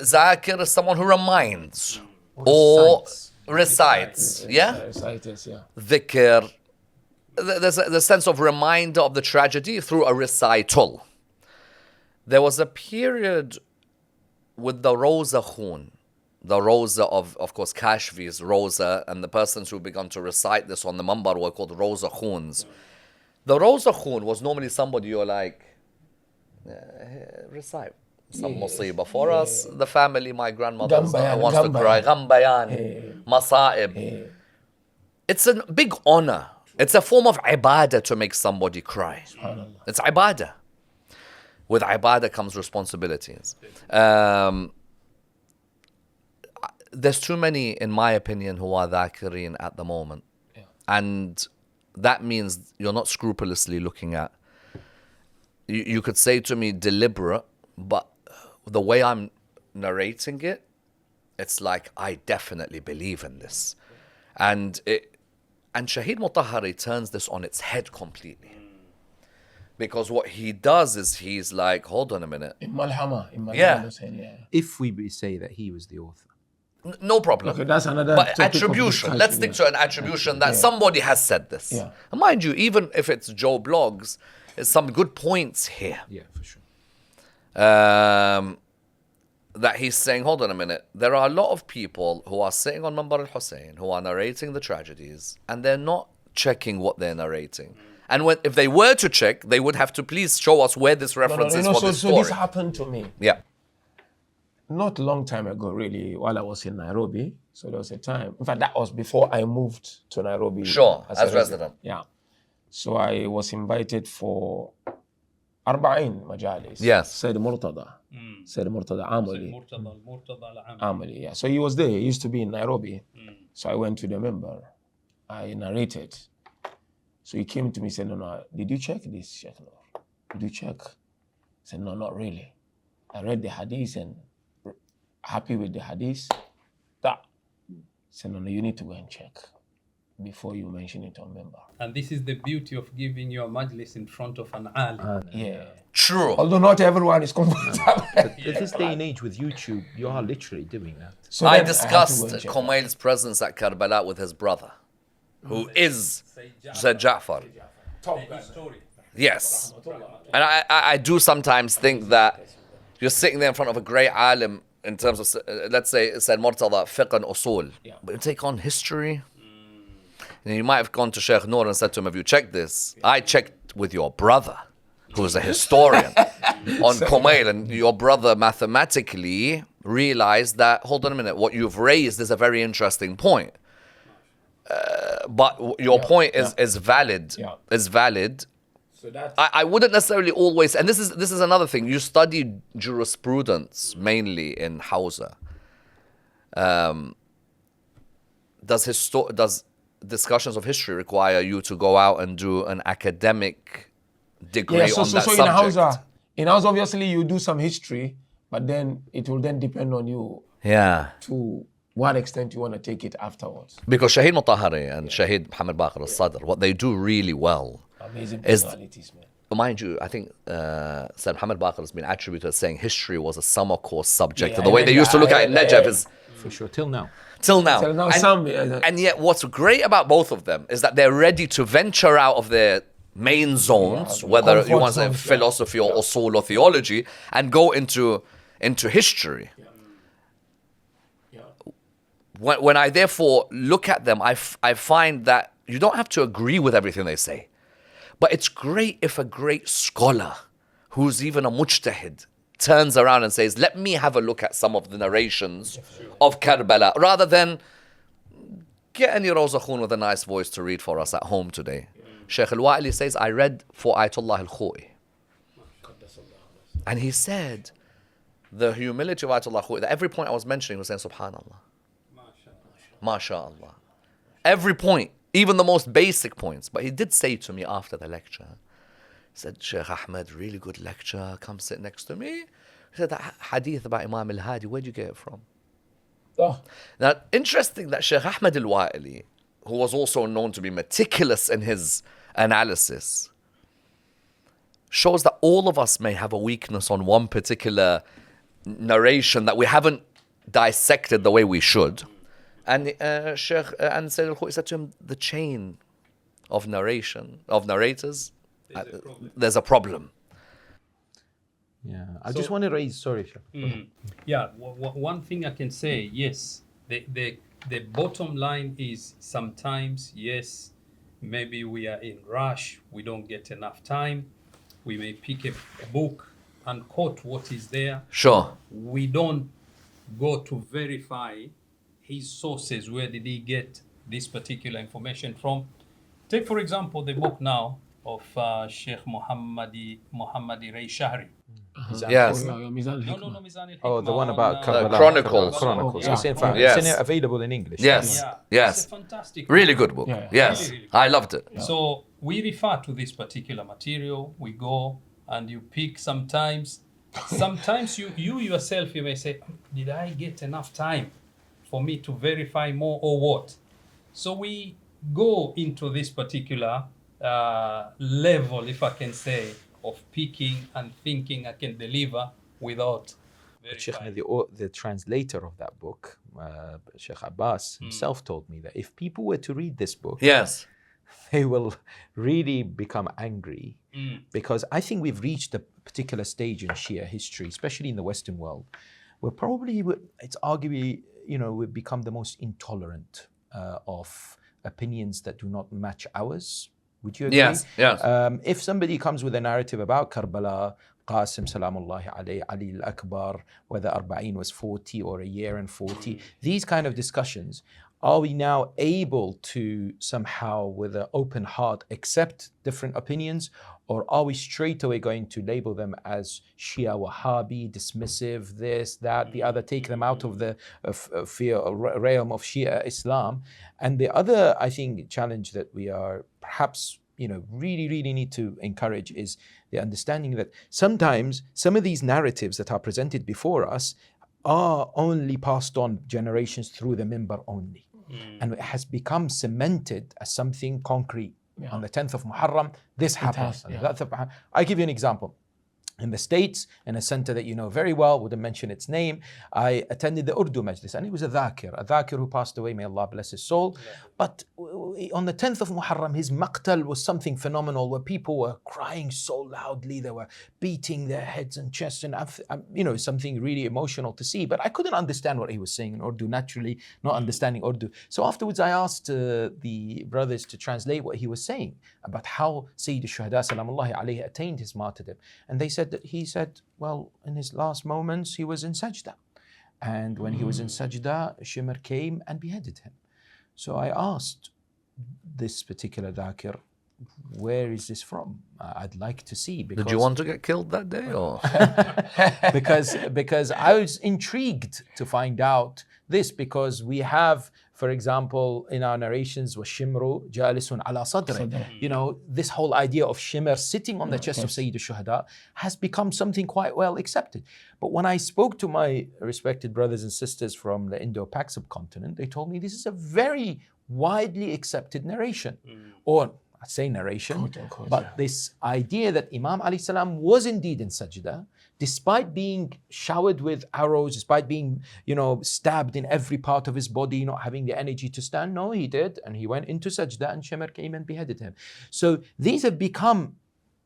Zakir is someone who reminds or recites. Yeah? Reciters, yeah. Dhikr. There's the sense of reminder of the tragedy through a recital. There was a period with the Rosa Khun, the Rosa of course, Kashfi's Rosa, and the persons who began to recite this on the Mambar were called Rosa Khuns. The Rosa Khun was normally somebody you're like, recite some musibah for us. The family, my grandmother wants to cry. Ghambayan, Masa'ib. It's a big honor. It's a form of ibadah to make somebody cry. It's ibadah. With ibadah comes responsibilities. There's too many, in my opinion, who are dhakirin at the moment. And that means you're not scrupulously looking at. You could say to me deliberate, but the way I'm narrating it, it's like I definitely believe in this. And Shaheed Mutahhari turns this on its head completely. Because what he does is he's like, hold on a minute. Yeah. If we say that he was the author. No problem. Okay, that's another But topic of attribution. discussion, Let's stick to an attribution that somebody has said this. Yeah. And mind you, even if it's Joe Blogs, there's some good points here. Yeah, for sure. That he's saying, hold on a minute, there are a lot of people who are sitting on Mambar al-Hussein, who are narrating the tragedies, and they're not checking what they're narrating. And if they were to check, they would have to please show us where this reference is for this story. So this happened to me. Yeah. Not a long time ago, really, while I was in Nairobi. So there was a time. In fact, that was before I moved to Nairobi. Sure, as as a resident. Yeah. So I was invited for Arba'in Majalis. Yes. Said Murtada. Said Murtada Amali. Murtada Amali, yeah. So he was there. He used to be in Nairobi. So I went to the member. I narrated. So he came to me and said, no, did you check this, Sheikh Nuru? Did you check? I said, no, not really. I read the hadith and happy with the hadith. That. I said, no, you need to go and check before you mention it on member. And this is the beauty of giving your majlis in front of an alim. Yeah. True. Although not everyone is comfortable. But at this day and age with YouTube, you are literally doing that. So I then discussed had to go and check. Khomeini's presence at Karbala with his brother, who is Sayyid Ja'far. Yes. And I do sometimes think that you're sitting there in front of a great alim in terms of, let's say, Said Murtada, fiqh and usul. But you take on history. And you might have gone to Sheikh Nur and said to him, have you checked this? I checked with your brother, who is a historian, on Khomeini. And your brother mathematically realized that, hold on a minute, what you've raised is a very interesting point. But your point is valid. Yeah. Is valid. So that's I wouldn't necessarily always, and this is another thing. You studied jurisprudence mainly in Hausa. Does discussions of history require you to go out and do an academic degree on that subject? in Hausa, obviously you do some history, but then it will then depend on you Yeah. to what extent you want to take it afterwards. Because Shahid Mutahari and Shahid Muhammad Baqir al-Sadr, what they do really well, Amazing Is- personalities, man. mind you, I think Said Muhammad Baqir has been attributed as saying history was a summer course subject. Yeah, and the way they used to look at it in Najaf is For sure, till now. till now. So now And, and yet what's great about both of them is that they're ready to venture out of their main zones, whether you comfort want to say zones, yeah. philosophy or usul or theology, and go into history. When I therefore look at them, I find that you don't have to agree with everything they say. But it's great if a great scholar, who's even a mujtahid, turns around and says, let me have a look at some of the narrations of Karbala, rather than get any Rosa Khun with a nice voice to read for us at home today. Sheikh Al-Wa'ili says, I read for Ayatollah Al-Khou'i. And he said, the humility of Ayatollah Al-Khou'i, that every point I was mentioning was saying, Subhanallah. MashaAllah. Every point, even the most basic points. But he did say to me after the lecture, he said, Sheikh Ahmed, really good lecture, come sit next to me. He said, that hadith about Imam Al-Hadi, where'd you get it from? Oh, Now, interesting that Sheikh Ahmed Al-Wa'ili, who was also known to be meticulous in his analysis, shows that all of us may have a weakness on one particular narration that we haven't dissected the way we should. And Sheikh and Sayyid Al-Khou'i said to him, the chain of narrators, there's a problem. Yeah, I just want to raise. Sorry, sure. Yeah, one thing I can say, yes, the bottom line is sometimes, yes, maybe we are in rush, we don't get enough time, we may pick a book and quote what is there. Sure. We don't go to verify his sources, where did he get this particular information from. Take, for example, the book now of Sheikh Muhammadi Ray Shahri. Yes. No, Mizan Oh, the one about Karbala. Chronicles. Chronicles. Yeah. It's in fact, Yes. it's available in English. Yes. Yeah, Yes. it's a fantastic Really book. good book. Yeah. Yes. Really, really I loved it. So we refer to this particular material, we go and you pick sometimes you yourself, you may say, did I get enough time for me to verify more or what? So we go into this particular level, if I can say, of picking and thinking I can deliver without Sheikh, verifying. the translator of that book, Sheikh Abbas himself told me that if people were to read this book, Yes. they will really become angry because I think we've reached a particular stage in Shia history, especially in the Western world, where probably it's arguably, we've become the most intolerant of opinions that do not match ours. Would you agree? Yes. Yes. If somebody comes with a narrative about Karbala, Qasim Salamullahi alayhi, Ali al-Akbar, whether Arba'in was 40 or a year and 40, these kind of discussions, are we now able to somehow, with an open heart, accept different opinions? Or are we straight away going to label them as Shia Wahhabi, dismissive, this, that, the other, take them out of the realm of Shia Islam? And the other, I think, challenge that we are perhaps, really, really need to encourage is the understanding that sometimes some of these narratives that are presented before us are only passed on generations through the minbar only. And it has become cemented as something concrete. Yeah. On the 10th of Muharram, this happened. has, On the yeah. 11th of Muharram. I give you an example. In the States, in a center that you know very well, wouldn't mention its name, I attended the Urdu Majlis, and he was a dhakir who passed away, may Allah bless his soul. But on the 10th of Muharram, his maqtal was something phenomenal, where people were crying so loudly, they were beating their heads and chests, and something really emotional to see. But I couldn't understand what he was saying in Urdu, naturally, not understanding Urdu. So afterwards, I asked the brothers to translate what he was saying about how Sayyid al-Shuhada salamullahi alayhi attained his martyrdom. And they said that he said, well, in his last moments, he was in sajda. And when he was in sajda, Shimr came and beheaded him. So I asked, this particular dhakir, where is this from? I'd like to see. Because Did you want to get killed that day, or? because I was intrigued to find out this, because we have, for example, in our narrations, وَالشِّمْرُ جَالِسٌ عَلَى صَدْرٍ. You know, this whole idea of shimr sitting on the chest of Sayyid al-Shuhada has become something quite well accepted. But when I spoke to my respected brothers and sisters from the Indo-Pak subcontinent, they told me this is a very widely accepted narration. Or I say narration, but this idea that Imam alayhi salam was indeed in sajda, despite being showered with arrows, despite being, stabbed in every part of his body, not having the energy to stand. No, he did. And he went into sajda and Shimr came and beheaded him. So these have become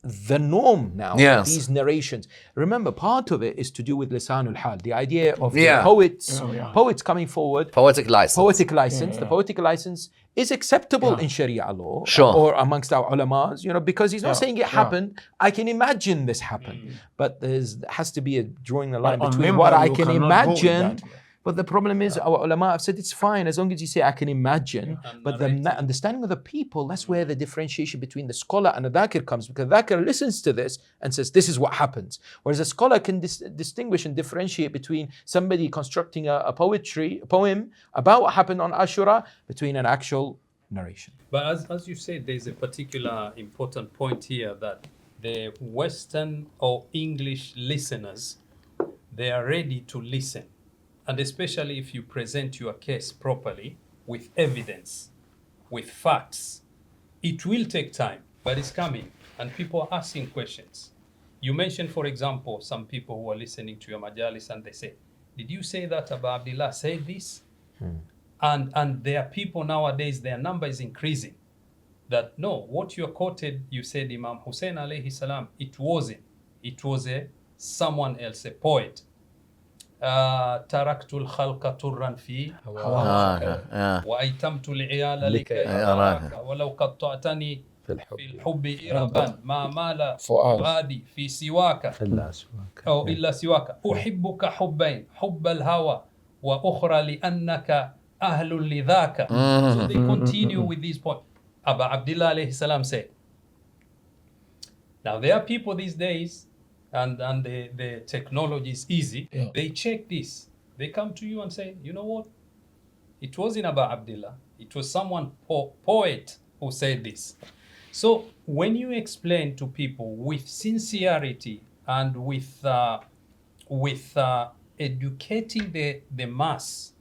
the norm now, these narrations. Remember, part of it is to do with lisanul hal, the idea of the poets coming forward. Poetic license. The poetic license is acceptable in Sharia law or amongst our ulamas, because he's not saying it happened. I can imagine this happened. But there has to be a drawing the line between what I can imagine. But the problem is, our ulama have said it's fine as long as you say I can imagine. But the understanding of the people, that's where the differentiation between the scholar and the dhakir comes, because the dhakir listens to this and says this is what happens, whereas a scholar can distinguish and differentiate between somebody constructing a poem about what happened on Ashra between an actual narration. But as you said, there's a particular important point here, that the Western or English listeners, they are ready to listen. And especially if you present your case properly, with evidence, with facts. It will take time, but it's coming. And people are asking questions. You mentioned, for example, some people who are listening to your majalis and they say, did you say that Abu Abdullah said this? And there are people nowadays, their number is increasing. That no, what you quoted, you said Imam Hussein alayhi salam, it wasn't. It was someone else, a poet. تركت الخلق طرا في هواك وأيتمت العيال لكي أراك ولو قطعتني في الحب إربا ما مال فؤادي في سواك إلا سواك أحبك حبين حب الهوى وأخرى لأنك أهل لذاك. So they continue with this point. Abu Abdullah alayhi salam said. Now there are people these days, and the technology is easy. They check this. They come to you and say, you know what? It wasn't Abu Abdullah. It was someone poet who said this. So when you explain to people with sincerity and with educating the mass,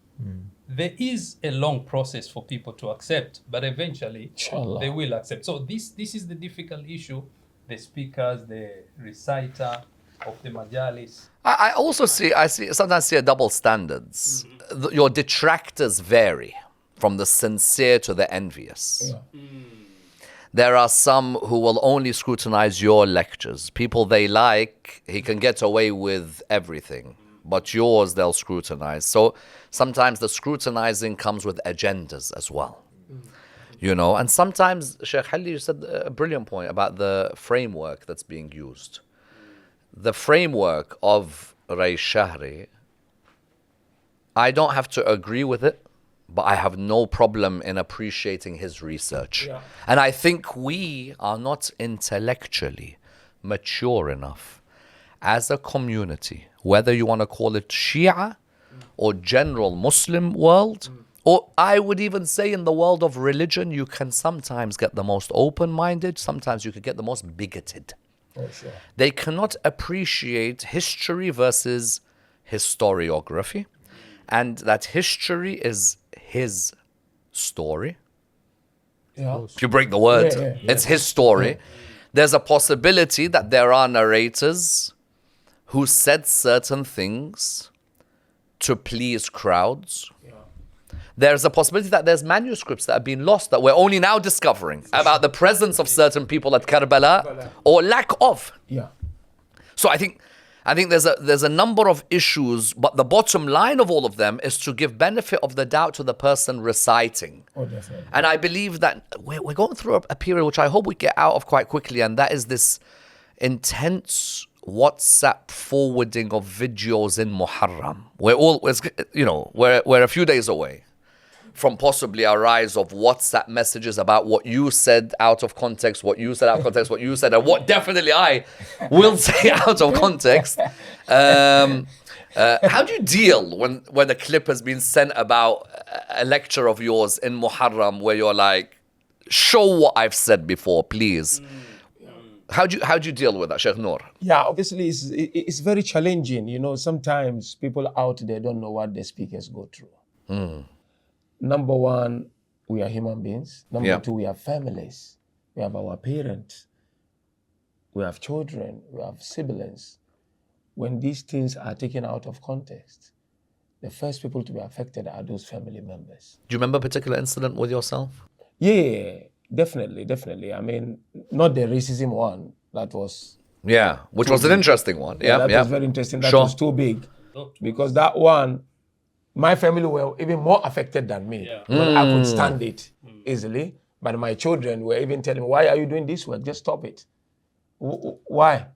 there is a long process for people to accept, but eventually they will accept. So this is the difficult issue. The speakers, the reciter of the majalis. I also sometimes see a double standards. Your detractors vary from the sincere to the envious. There are some who will only scrutinize your lectures. People they like, he can get away with everything, but yours they'll scrutinize. So sometimes the scrutinizing comes with agendas as well. And sometimes, Sheikh Halli, you said a brilliant point about the framework that's being used. The framework of Ray Shahri, I don't have to agree with it, but I have no problem in appreciating his research. And I think we are not intellectually mature enough as a community, whether you want to call it Shia or general Muslim world, or I would even say in the world of religion, you can sometimes get the most open-minded, sometimes you could get the most bigoted. They cannot appreciate history versus historiography, and that history is his story. If you break the word, it's his story. There's a possibility that there are narrators who said certain things to please crowds. There's a possibility that there's manuscripts that have been lost that we're only now discovering about the presence of certain people at Karbala or lack of. So I think there's a number of issues, but the bottom line of all of them is to give benefit of the doubt to the person reciting. And I believe that we're going through a period which I hope we get out of quite quickly, and that is this intense WhatsApp forwarding of videos in Muharram. We're a few days away from possibly a rise of WhatsApp messages about what you said out of context, what you said out of context, what you said, and what definitely I will say out of context. How do you deal when a clip has been sent about a lecture of yours in Muharram where you're like, show what I've said before, please? How do you deal with that, Sheikh Nur? Yeah, obviously it's very challenging. You know, sometimes people out there don't know what the speakers go through. Number one, we are human beings. Number two, we have families. We have our parents. We have children. We have siblings. When these things are taken out of context, the first people to be affected are those family members. Do you remember a particular incident with yourself? Yeah, definitely. I mean, not the racism one. That was... Yeah, which was an interesting one. That was very interesting. That was too big. Because that one, my family were even more affected than me. But I could stand it easily. But my children were even telling me, why are you doing this work? Just stop it. Why?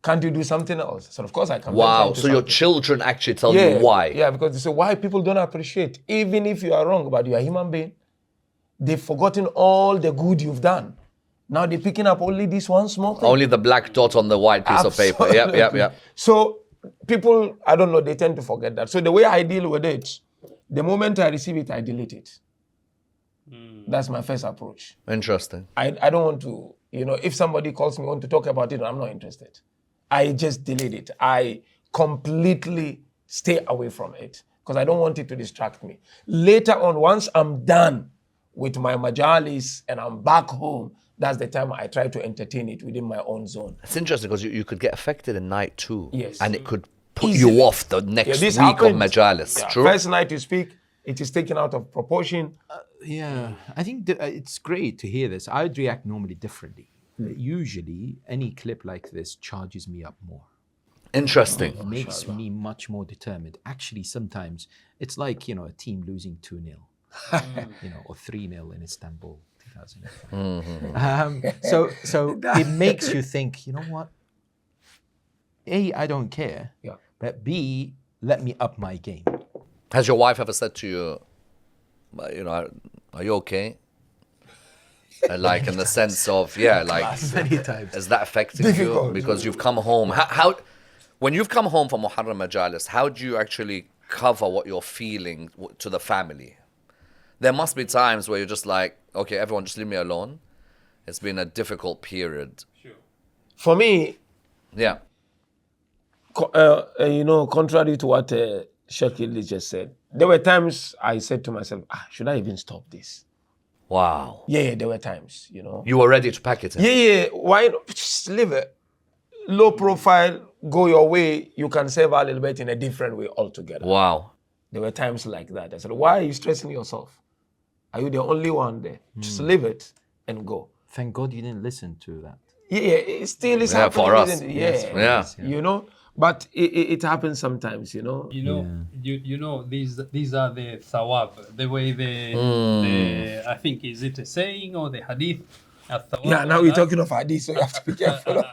Can't you do something else? So of course I can. Wow, so your children actually tell you why? Yeah, because they say, why people don't appreciate. Even if you are wrong, but you are a human being, they've forgotten all the good you've done. Now they're picking up only this one small thing. Only the black dot on the white piece of paper. Yep. So people, I don't know, they tend to forget that. So the way I deal with it, the moment I receive it, I delete it. That's my first approach. Interesting. I don't want to, if somebody calls me, want to talk about it, I'm not interested. I just delete it. I completely stay away from it because I don't want it to distract me. Later on, once I'm done with my majalis and I'm back home, that's the time I try to entertain it within my own zone. It's interesting because you could get affected at night too. Yes. And it could put you off the next week of majalis. Yeah. True? First night you speak, it is taken out of proportion. I think it's great to hear this. I would react normally differently. Usually, any clip like this charges me up more. Interesting. It makes me much more determined. Actually, sometimes it's like, a team losing 2-0, or 3-0 in Istanbul 2005. So it makes you think, you know what? A, I don't care. Yeah. But B, let me up my game. Has your wife ever said to you, are you okay? Like in the sense of, many times. Is that affecting you? Because you've come home. How, when you've come home from Muharram Majalis, how do you actually cover what you're feeling to the family? There must be times where you're just like, okay, everyone just leave me alone. It's been a difficult period. Sure. For me, yeah. Contrary to what Sheikh Nuru just said, there were times I said to myself, should I even stop this? Wow. Yeah, there were times, You were ready to pack it in. Yeah, why not? Just live it. Low profile, go your way. You can save a little bit in a different way altogether. Wow. There were times like that. I said, why are you stressing yourself? Are you the only one there? Just live it and go. Thank God you didn't listen to that. Yeah, it still is happening. For us. Isn't it? Yeah. But it happens sometimes, these are the thawab, the way the I think, is it a saying or the hadith? Yeah, now we're talking of hadith, so you have to be careful.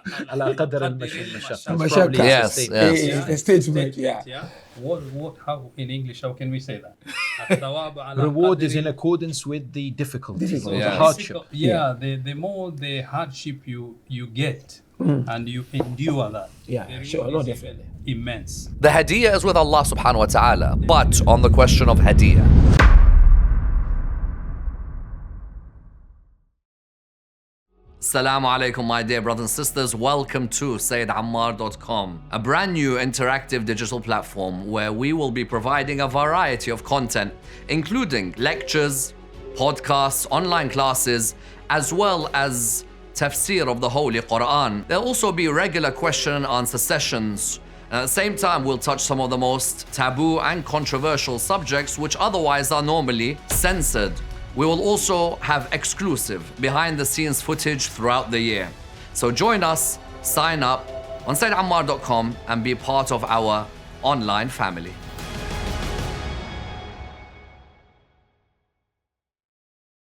Yes. It's a statement, How in English, how can we say that? Reward is in accordance with the difficulty, the hardship. The more the hardship you get and you endure that. Yeah, sure, no, definitely. Immense. The hadiyah is with Allah subhanahu wa ta'ala. But on the question of hadiyah, Assalamu alaikum, my dear brothers and sisters. Welcome to SayyidAmmar.com, a brand new interactive digital platform where we will be providing a variety of content, including lectures, podcasts, online classes, as well as tafsir of the Holy Quran. There'll also be regular question and answer sessions. And at the same time, we'll touch some of the most taboo and controversial subjects which otherwise are normally censored. We will also have exclusive behind-the-scenes footage throughout the year. So join us, sign up on SayyidAmmar.com and be part of our online family.